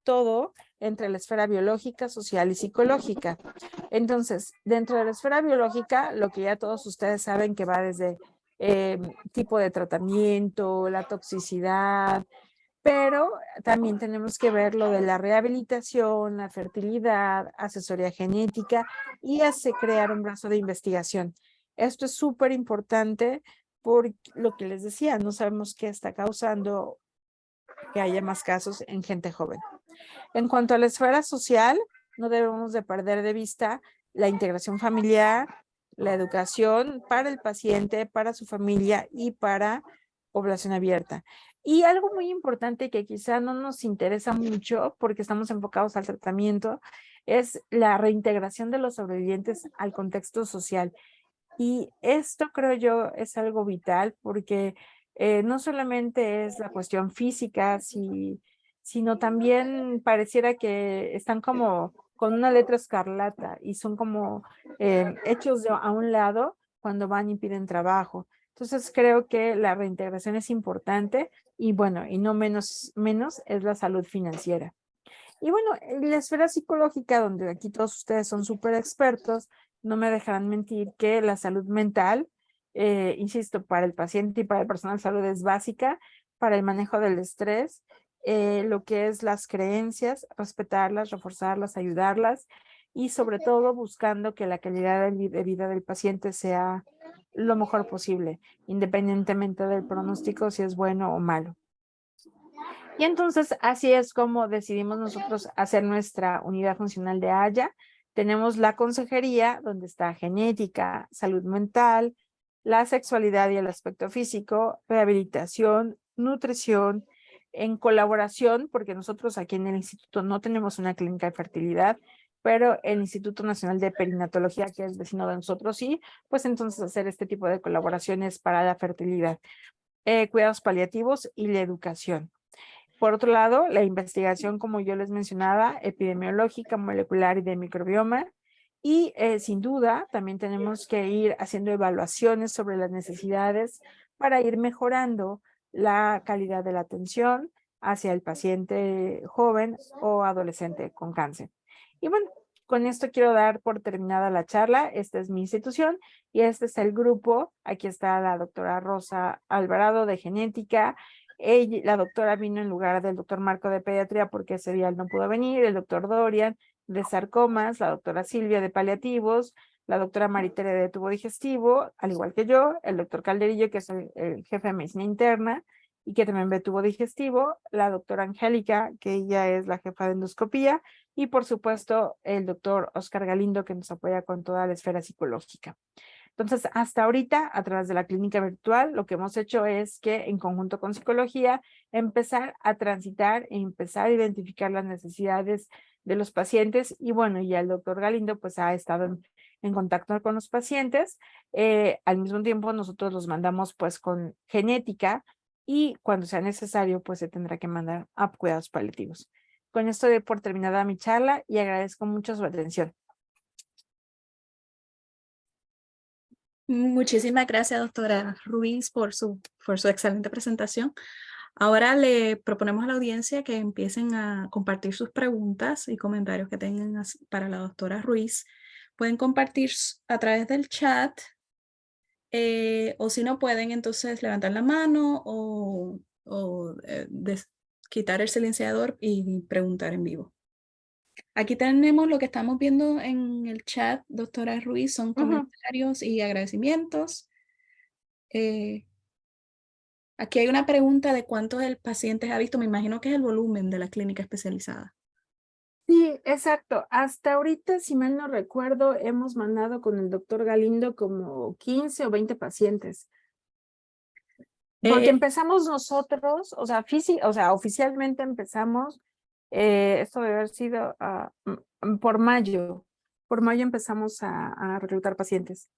todo entre la esfera biológica, social y psicológica. Entonces, dentro de la esfera biológica, lo que ya todos ustedes saben que va desde tipo de tratamiento, la toxicidad, pero también tenemos que ver lo de la rehabilitación, la fertilidad, asesoría genética y crear un brazo de investigación. Esto es súper importante por lo que les decía, no sabemos qué está causando que haya más casos en gente joven. En cuanto a la esfera social, no debemos de perder de vista la integración familiar, la educación para el paciente, para su familia y para población abierta. Y algo muy importante que quizá no nos interesa mucho porque estamos enfocados al tratamiento es la reintegración de los sobrevivientes al contexto social. Y esto creo yo es algo vital porque no solamente es la cuestión física, sino también pareciera que están como con una letra escarlata y son como hechos a un lado cuando van y piden trabajo. Entonces creo que la reintegración es importante y bueno, y no menos es la salud financiera. Y bueno, en la esfera psicológica, donde aquí todos ustedes son súper expertos, no me dejarán mentir que la salud mental, insisto, para el paciente y para el personal de salud es básica, para el manejo del estrés, lo que es las creencias, respetarlas, reforzarlas, ayudarlas y sobre todo buscando que la calidad de vida del paciente sea lo mejor posible, independientemente del pronóstico, si es bueno o malo. Y entonces así es como decidimos nosotros hacer nuestra unidad funcional de Haya. Tenemos la consejería, donde está genética, salud mental, la sexualidad y el aspecto físico, rehabilitación, nutrición, en colaboración, porque nosotros aquí en el instituto no tenemos una clínica de fertilidad, pero el Instituto Nacional de Perinatología, que es vecino de nosotros, sí, pues entonces hacer este tipo de colaboraciones para la fertilidad, cuidados paliativos y la educación. Por otro lado, la investigación, como yo les mencionaba, epidemiológica, molecular y de microbioma. Y sin duda, también tenemos que ir haciendo evaluaciones sobre las necesidades para ir mejorando la calidad de la atención hacia el paciente joven o adolescente con cáncer. Y bueno, con esto quiero dar por terminada la charla. Esta es mi institución y este es el grupo. Aquí está la doctora Rosa Alvarado de genética. La doctora vino en lugar del doctor Marco de pediatría porque ese día él no pudo venir, el doctor Dorian de sarcomas, la doctora Silvia de paliativos, la doctora Maritere de tubo digestivo, al igual que yo, el doctor Calderillo, que es el jefe de medicina interna y que también ve tubo digestivo, la doctora Angélica, que ella es la jefa de endoscopía, y por supuesto el doctor Oscar Galindo, que nos apoya con toda la esfera psicológica. Entonces, hasta ahorita, a través de la clínica virtual, lo que hemos hecho es que en conjunto con psicología, empezar a transitar e empezar a identificar las necesidades de los pacientes. Y bueno, ya el doctor Galindo pues ha estado en contacto con los pacientes. Al mismo tiempo, nosotros los mandamos pues con genética y cuando sea necesario, pues se tendrá que mandar a cuidados paliativos. Con esto doy por terminada mi charla y agradezco mucho su atención. Muchísimas gracias, doctora Ruiz, por su excelente presentación. Ahora le proponemos a la audiencia que empiecen a compartir sus preguntas y comentarios que tengan para la doctora Ruiz. Pueden compartir a través del chat o si no pueden, entonces levantar la mano o quitar el silenciador y preguntar en vivo. Aquí tenemos lo que estamos viendo en el chat, doctora Ruiz, son comentarios y agradecimientos. Eh, Aquí hay una pregunta de cuántos el paciente ha visto, me imagino que es el volumen de la clínica especializada. Sí, exacto. Hasta ahorita, si mal no recuerdo, hemos mandado con el doctor Galindo como 15 o 20 pacientes. Porque empezamos nosotros, o sea, oficialmente empezamos, esto debe haber sido por mayo. Por mayo empezamos a reclutar pacientes.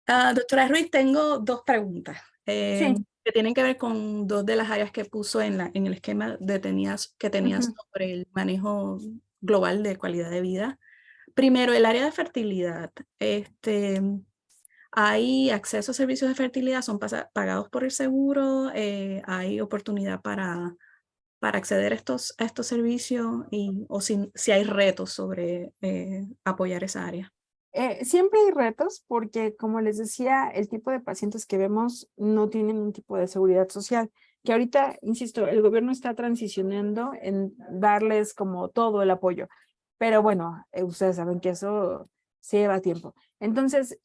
Doctora Ruiz, tengo dos preguntas Sí. que tienen que ver con dos de las áreas que puso en el esquema que tenías sobre el manejo global de calidad de vida. Primero, el área de fertilidad. ¿Hay acceso a servicios de fertilidad? ¿Son pagados por el seguro? ¿Hay oportunidad para acceder a estos servicios? O si hay retos sobre apoyar esa área. Siempre hay retos porque, como les decía, el tipo de pacientes que vemos no tienen un tipo de seguridad social, que ahorita, insisto, el gobierno está transicionando en darles como todo el apoyo. Pero bueno, ustedes saben que eso se lleva tiempo. Entonces,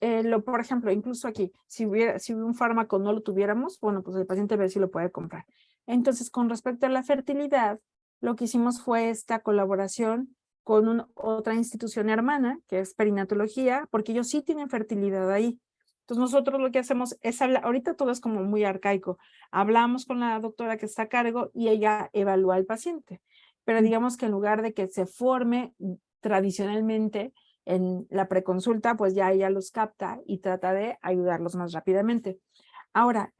por ejemplo, incluso aquí, si un fármaco no lo tuviéramos, bueno, pues el paciente ve si lo puede comprar. Entonces, con respecto a la fertilidad, lo que hicimos fue esta colaboración con otra institución hermana, que es perinatología, porque ellos sí tienen fertilidad ahí. Entonces nosotros lo que hacemos es hablar, ahorita todo es como muy arcaico, hablamos con la doctora que está a cargo y ella evalúa al paciente, pero digamos que en lugar de que se forme tradicionalmente en la preconsulta, pues ya ella los capta y trata de ayudarlos más rápidamente. Ahora,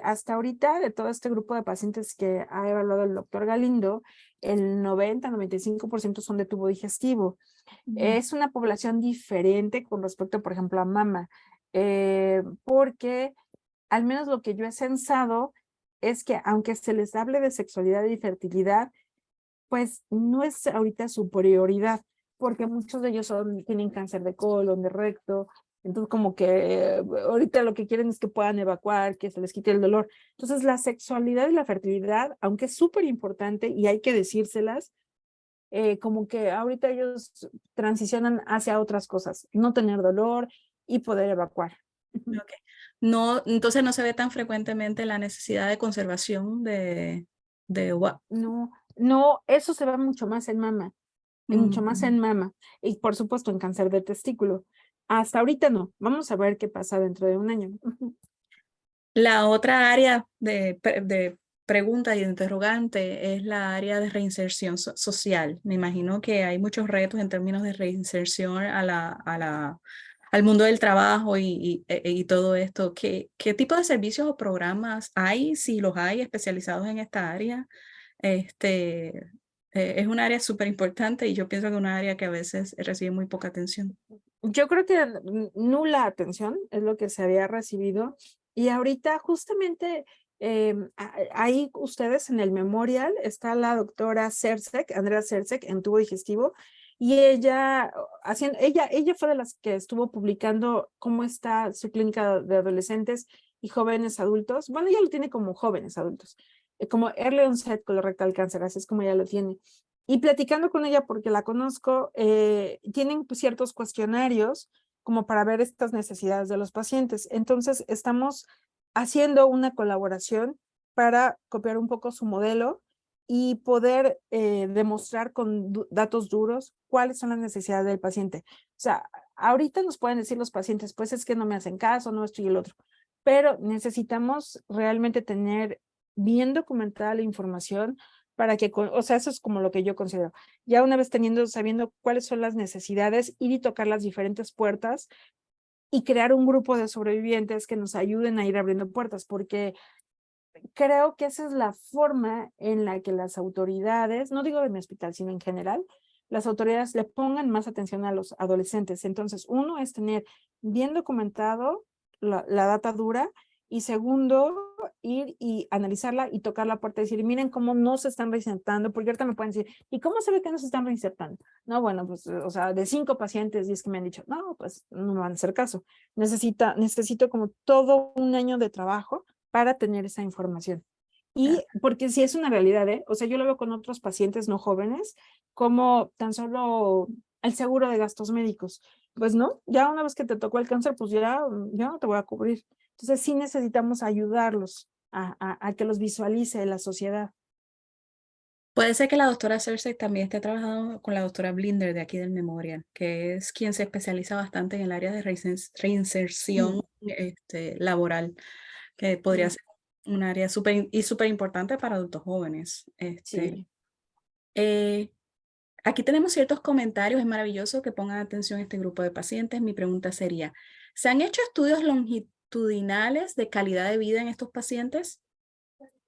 hasta ahorita, de todo este grupo de pacientes que ha evaluado el doctor Galindo, el 90-95% son de tubo digestivo. Es una población diferente con respecto, por ejemplo, a mama, porque al menos lo que yo he censado es que aunque se les hable de sexualidad y fertilidad, pues no es ahorita su prioridad, porque muchos de ellos tienen cáncer de colon, de recto, entonces como que ahorita lo que quieren es que puedan evacuar, que se les quite el dolor. Entonces la sexualidad y la fertilidad, aunque es súper importante y hay que decírselas, como que ahorita ellos transicionan hacia otras cosas, no tener dolor y poder evacuar. Okay. No, entonces no se ve tan frecuentemente la necesidad de conservación de No, no, eso se va mucho más en mama, y mucho más Mm. en mama, y por supuesto en cáncer de testículo. Hasta ahorita no, vamos a ver qué pasa dentro de un año. La otra área de pregunta y de interrogante es la área de reinserción social. Me imagino que hay muchos retos en términos de reinserción al mundo del trabajo y todo esto. ¿Qué tipo de servicios o programas hay, si los hay, especializados en esta área? Este, es un área súper importante y yo pienso que es un área que a veces recibe muy poca atención. Yo creo que nula atención es lo que se había recibido. Y ahorita justamente ahí ustedes en el memorial está la doctora Cersek, Andrea Cersek, en tubo digestivo, y ella fue de las que estuvo publicando cómo está su clínica de adolescentes y jóvenes adultos. Bueno, ella lo tiene como jóvenes adultos, como early onset colorectal cancer, así es como ella lo tiene. Y platicando con ella, porque la conozco, tienen pues, ciertos cuestionarios como para ver estas necesidades de los pacientes. Entonces, estamos haciendo una colaboración para copiar un poco su modelo y poder demostrar con datos duros cuáles son las necesidades del paciente. O sea, ahorita nos pueden decir los pacientes, pues es que no me hacen caso, no esto y el otro, pero necesitamos realmente tener bien documentada la información para que, o sea, eso es como lo que yo considero. Ya una vez sabiendo cuáles son las necesidades, ir y tocar las diferentes puertas y crear un grupo de sobrevivientes que nos ayuden a ir abriendo puertas, porque creo que esa es la forma en la que las autoridades, no digo de mi hospital, sino en general, las autoridades le pongan más atención a los adolescentes. Entonces, uno es tener bien documentado la data dura y segundo, ir y analizarla y tocar la puerta y decir, miren cómo no se están reinsertando, porque ahorita me pueden decir, ¿y cómo se ve que no se están reinsertando? No, bueno, pues, o sea, de 5 pacientes, 10 que me han dicho, no, pues no me van a hacer caso. Necesito como todo un año de trabajo para tener esa información. Ah, Y porque sí es una realidad, ¿eh? O sea, yo lo veo con otros pacientes no jóvenes, como tan solo el seguro de gastos médicos. Pues no, ya una vez que te tocó el cáncer, pues ya no te voy a cubrir. Entonces sí necesitamos ayudarlos a que los visualice la sociedad. puede ser que la doctora Cersei también esté trabajando con la doctora Blinder de aquí del Memorial, que es quien se especializa bastante en el área de reinserción Mm, laboral, que podría mm, ser un área súper importante para adultos jóvenes. sí. Eh, Aquí tenemos ciertos comentarios, es maravilloso que pongan atención a este grupo de pacientes. Mi pregunta sería, ¿se han hecho estudios longitudinales de calidad de vida en estos pacientes?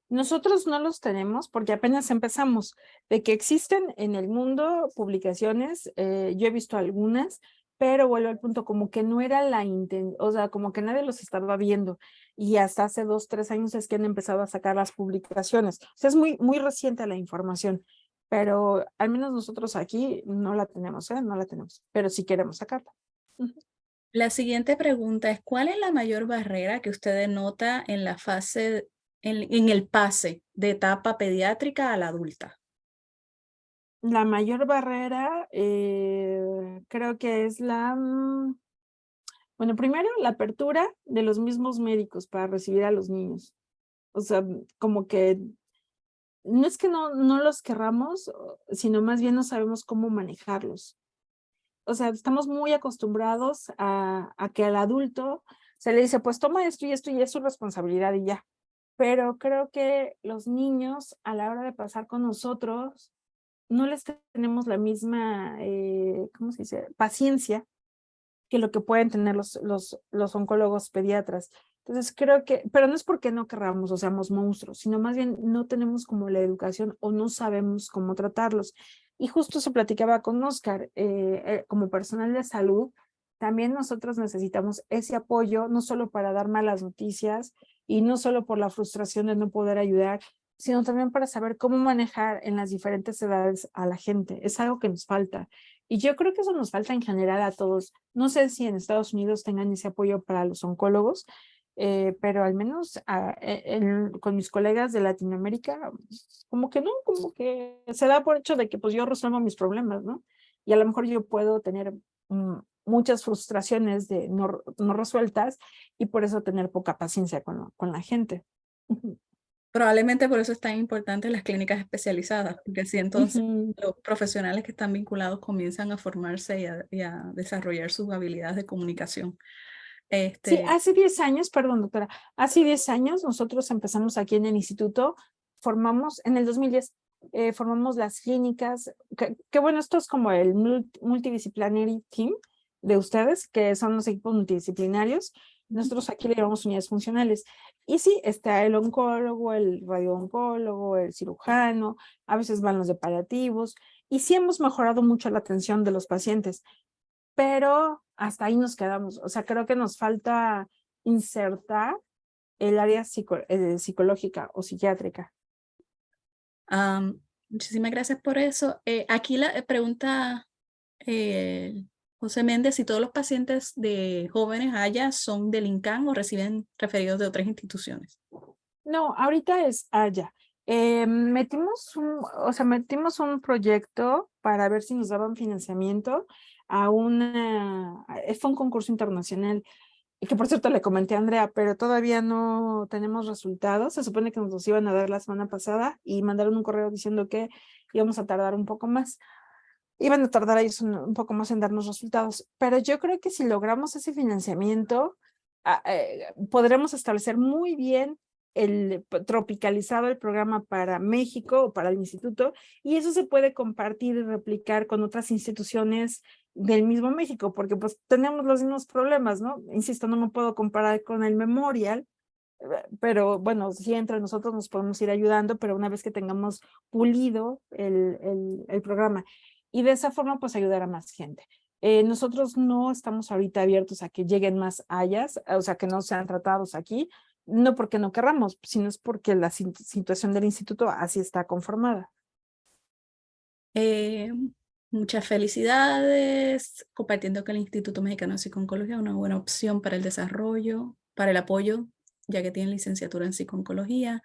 Nosotros no los tenemos porque apenas empezamos. De que existen en el mundo publicaciones, yo he visto algunas, pero vuelvo al punto, como que no era la intención, o sea, como que nadie los estaba viendo. Y hasta hace 2, 3 años es que han empezado a sacar las publicaciones. O sea, es muy reciente la información, pero al menos nosotros aquí no la tenemos, ¿eh? No la tenemos, pero sí queremos sacarla. Ujú. La siguiente pregunta es, ¿cuál es la mayor barrera que usted nota en la fase, en el pase de etapa pediátrica a la adulta? La mayor barrera creo que es bueno, primero la apertura de los mismos médicos para recibir a los niños. O sea, como que no es que no los querramos, sino más bien no sabemos cómo manejarlos. O sea, estamos muy acostumbrados a que al adulto se le dice, pues toma esto y es su responsabilidad y ya. Pero creo que los niños a la hora de pasar con nosotros no les tenemos la misma, ¿cómo se dice? Paciencia que lo que pueden tener los oncólogos pediatras. Entonces creo que, pero no es porque no querramos o seamos monstruos, sino más bien no tenemos como la educación o no sabemos cómo tratarlos. Y justo se platicaba con Oscar, como personal de salud, también nosotros necesitamos ese apoyo, no solo para dar malas noticias y no solo por la frustración de no poder ayudar, sino también para saber cómo manejar en las diferentes edades a la gente. Es algo que nos falta. Y yo creo que eso nos falta en general a todos. No sé si en Estados Unidos tengan ese apoyo para los oncólogos, pero al menos con mis colegas de Latinoamérica, como que no, como que se da por hecho de que pues yo resuelvo mis problemas, ¿no? Y a lo mejor yo puedo tener muchas frustraciones de no resueltas y por eso tener poca paciencia con la gente. Probablemente por eso es tan importante las clínicas especializadas, porque así entonces Ujú. los profesionales que están vinculados comienzan a formarse y a desarrollar sus habilidades de comunicación. Sí, Este, hace 10 años, perdón, doctora, hace 10 años nosotros empezamos aquí en el instituto, formamos, en el 2010, formamos las clínicas, que bueno, esto es como el multidisciplinary team de ustedes, que son los equipos multidisciplinarios. Nosotros aquí le llamamos unidades funcionales. Y sí, está el oncólogo, el radiooncólogo, el cirujano, a veces van los de paliativos, y sí hemos mejorado mucho la atención de los pacientes, pero hasta ahí nos quedamos. O sea, creo que nos falta insertar el área psicológica o psiquiátrica. am, muchísimas gracias por eso. Aquí la pregunta eh, José Méndez si todos los pacientes de jóvenes allá son del INCAN o reciben referidos de otras instituciones. No, ahorita es allá. Metimos un proyecto para ver si nos daban financiamiento a fue un concurso internacional, y que por cierto le comenté a Andrea, pero todavía no tenemos resultados. Se supone que nos los iban a dar la semana pasada y mandaron un correo diciendo que íbamos a tardar un poco más. Iban a tardar ellos un poco más en darnos resultados, pero yo creo que si logramos ese financiamiento, podremos establecer muy bien tropicalizado el programa para México o para el instituto, y eso se puede compartir y replicar con otras instituciones del mismo México, porque pues tenemos los mismos problemas, ¿no? Insisto, no me puedo comparar con el Memorial, pero bueno, sí entre nosotros nos podemos ir ayudando, pero una vez que tengamos pulido el programa. Y de esa forma, pues ayudar a más gente. Nosotros no estamos ahorita abiertos a que lleguen más hayas, o sea, que no sean tratados aquí, no porque no querramos, sino es porque la situación del instituto así está conformada. Eh, Muchas felicidades, compartiendo que el Instituto Mexicano de Psiconcología es una buena opción para el desarrollo, para el apoyo, ya que tiene licenciatura en psiconcología.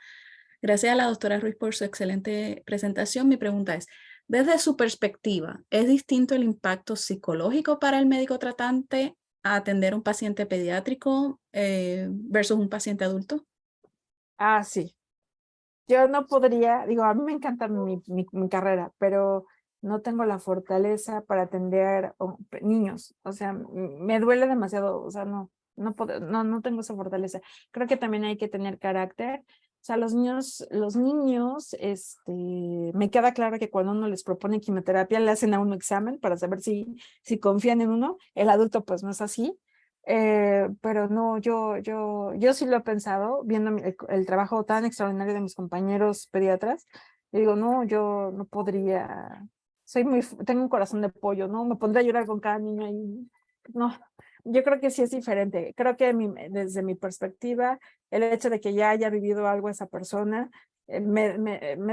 Gracias a la doctora Ruiz por su excelente presentación. Mi pregunta es, desde su perspectiva, ¿es distinto el impacto psicológico para el médico tratante a atender a un paciente pediátrico versus un paciente adulto? Ah, sí. Yo no podría, digo, a mí me encanta mi carrera, pero no tengo la fortaleza para atender niños. O sea, me duele demasiado, o sea, no tengo esa fortaleza. Creo que también hay que tener carácter. O sea, los niños, me queda claro que cuando uno les propone quimioterapia, le hacen a uno examen para saber si confían en uno. El adulto, pues no es así. Pero no, yo sí lo he pensado, viendo el trabajo tan extraordinario de mis compañeros pediatras. Y digo, no, yo no podría, tengo un corazón de pollo, ¿no? Me pondría a llorar con cada niño y no, yo creo que sí es diferente. Creo que desde mi perspectiva, el hecho de que ya haya vivido algo esa persona, me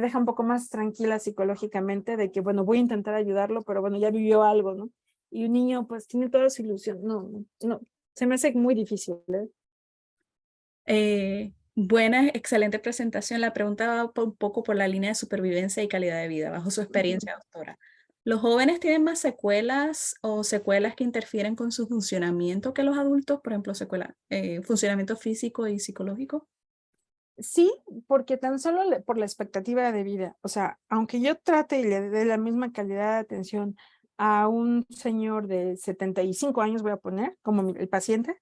deja un poco más tranquila psicológicamente de que, bueno, voy a intentar ayudarlo, pero bueno, ya vivió algo, ¿no? Y un niño pues tiene toda su ilusión. No, se me hace muy difícil, ¿eh? Buena, excelente presentación. La pregunta va un poco por la línea de supervivencia y calidad de vida, bajo su Ujú. experiencia, doctora. ¿Los jóvenes tienen más secuelas o secuelas que interfieren con su funcionamiento que los adultos? Por ejemplo, funcionamiento físico y psicológico. Sí, porque tan solo por la expectativa de vida, o sea, aunque yo trate y le dé la misma calidad de atención a un señor de 75 años, voy a poner como el paciente,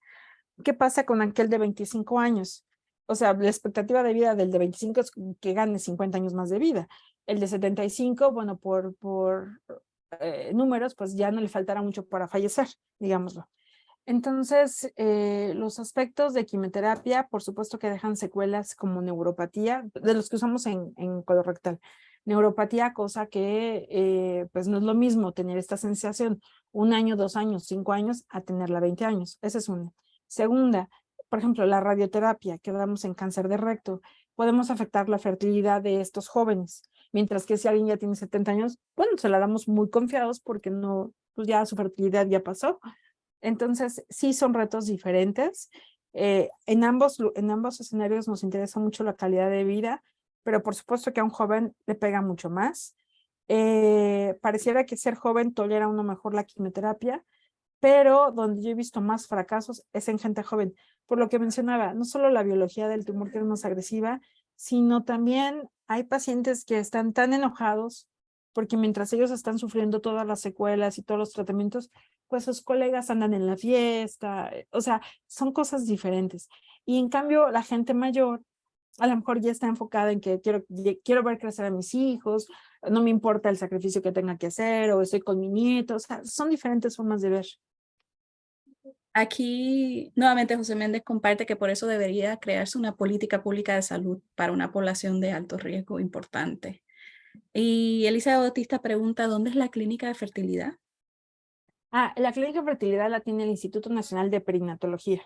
¿qué pasa con aquel de 25 años? O sea, la expectativa de vida del de 25 es que gane 50 años más de vida. El de 75, bueno, por números, pues ya no le faltará mucho para fallecer, digámoslo. Entonces, los aspectos de quimioterapia, por supuesto que dejan secuelas como neuropatía, de los que usamos en colorectal. Neuropatía, cosa que pues no es lo mismo tener esta sensación 1 año, 2 años, 5 años, a tenerla 20 años. Esa es una. Segunda, por ejemplo, la radioterapia que damos en cáncer de recto, podemos afectar la fertilidad de estos jóvenes, mientras que si alguien ya tiene 70 años, bueno, se la damos muy confiados porque no, pues ya su fertilidad ya pasó. Entonces, sí son retos diferentes. En ambos escenarios nos interesa mucho la calidad de vida, pero por supuesto que a un joven le pega mucho más. Pareciera que ser joven tolera uno mejor la quimioterapia, pero donde yo he visto más fracasos es en gente joven. Por lo que mencionaba, no solo la biología del tumor que es más agresiva, sino también hay pacientes que están tan enojados porque mientras ellos están sufriendo todas las secuelas y todos los tratamientos, pues sus colegas andan en la fiesta, o sea, son cosas diferentes. Y en cambio, la gente mayor a lo mejor ya está enfocada en que quiero ver crecer a mis hijos, no me importa el sacrificio que tenga que hacer, o estoy con mi nieto, o sea, son diferentes formas de ver. Aquí, nuevamente, José Méndez comparte que por eso debería crearse una política pública de salud para una población de alto riesgo importante. Y Elisa Bautista pregunta, ¿dónde es la clínica de fertilidad? La clínica de fertilidad la tiene el Instituto Nacional de Perinatología.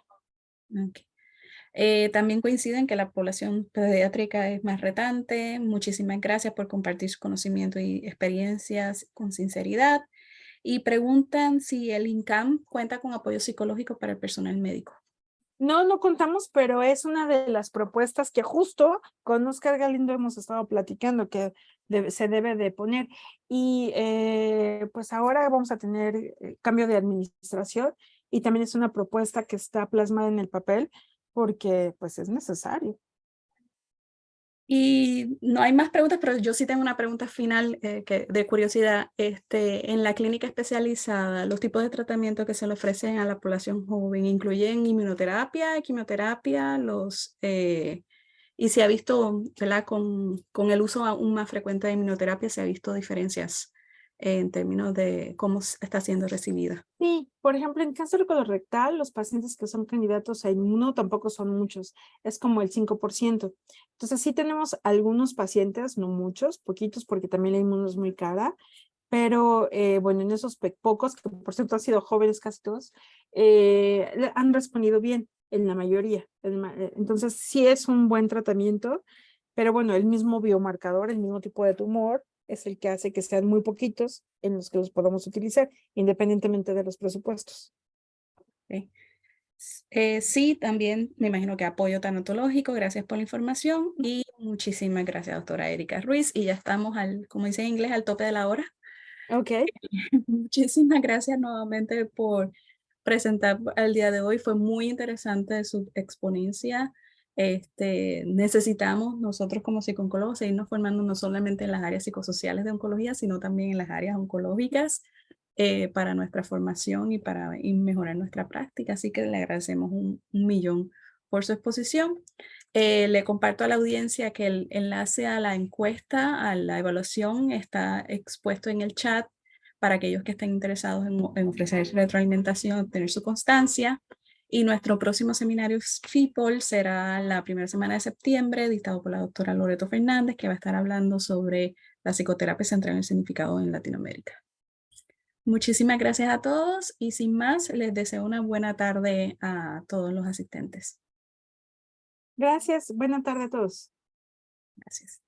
Ok. También coinciden que la población pediátrica es más retante. Muchísimas gracias por compartir su conocimiento y experiencias con sinceridad. Y preguntan si el INCAM cuenta con apoyo psicológico para el personal médico. No, no contamos, pero es una de las propuestas que justo con Oscar Galindo hemos estado platicando que se debe de poner. Y pues ahora vamos a tener cambio de administración y también es una propuesta que está plasmada en el papel porque pues es necesario. Y no hay más preguntas, pero yo sí tengo una pregunta final de curiosidad. En la clínica especializada, los tipos de tratamiento que se le ofrecen a la población joven incluyen inmunoterapia, quimioterapia, y se ha visto, ¿verdad? Con el uso aún más frecuente de inmunoterapia, se ha visto diferencias en términos de cómo está siendo recibida. Sí, por ejemplo, en cáncer colorectal, los pacientes que son candidatos a inmuno tampoco son muchos, es como el 5%. Entonces sí tenemos algunos pacientes, no muchos, poquitos, porque también la inmuno es muy cara, pero bueno, en esos pocos, que por cierto han sido jóvenes casi todos, han respondido bien en la mayoría. Entonces sí es un buen tratamiento, pero bueno, el mismo biomarcador, el mismo tipo de tumor, es el que hace que sean muy poquitos en los que los podamos utilizar, independientemente de los presupuestos. ¿Ok? Sí, también me imagino que apoyo tanatológico, gracias por la información y muchísimas gracias, doctora Erika Ruiz. Y ya estamos como dice en inglés, al tope de la hora. Ok, Muchísimas gracias nuevamente por presentar el día de hoy. Fue muy interesante su exponencia. Necesitamos nosotros como psicólogos seguirnos formando no solamente en las áreas psicosociales de oncología, sino también en las áreas oncológicas para nuestra formación y mejorar nuestra práctica. Así que le agradecemos un millón por su exposición. Le comparto a la audiencia que el enlace a la encuesta, a la evaluación, está expuesto en el chat para aquellos que estén interesados en ofrecer retroalimentación, obtener su constancia. Y nuestro próximo seminario FIPOL será la primera semana de septiembre, dictado por la doctora Loreto Fernández, que va a estar hablando sobre la psicoterapia central en el significado en Latinoamérica. Muchísimas gracias a todos y sin más, les deseo una buena tarde a todos los asistentes. gracias. Buena tarde a todos. Gracias.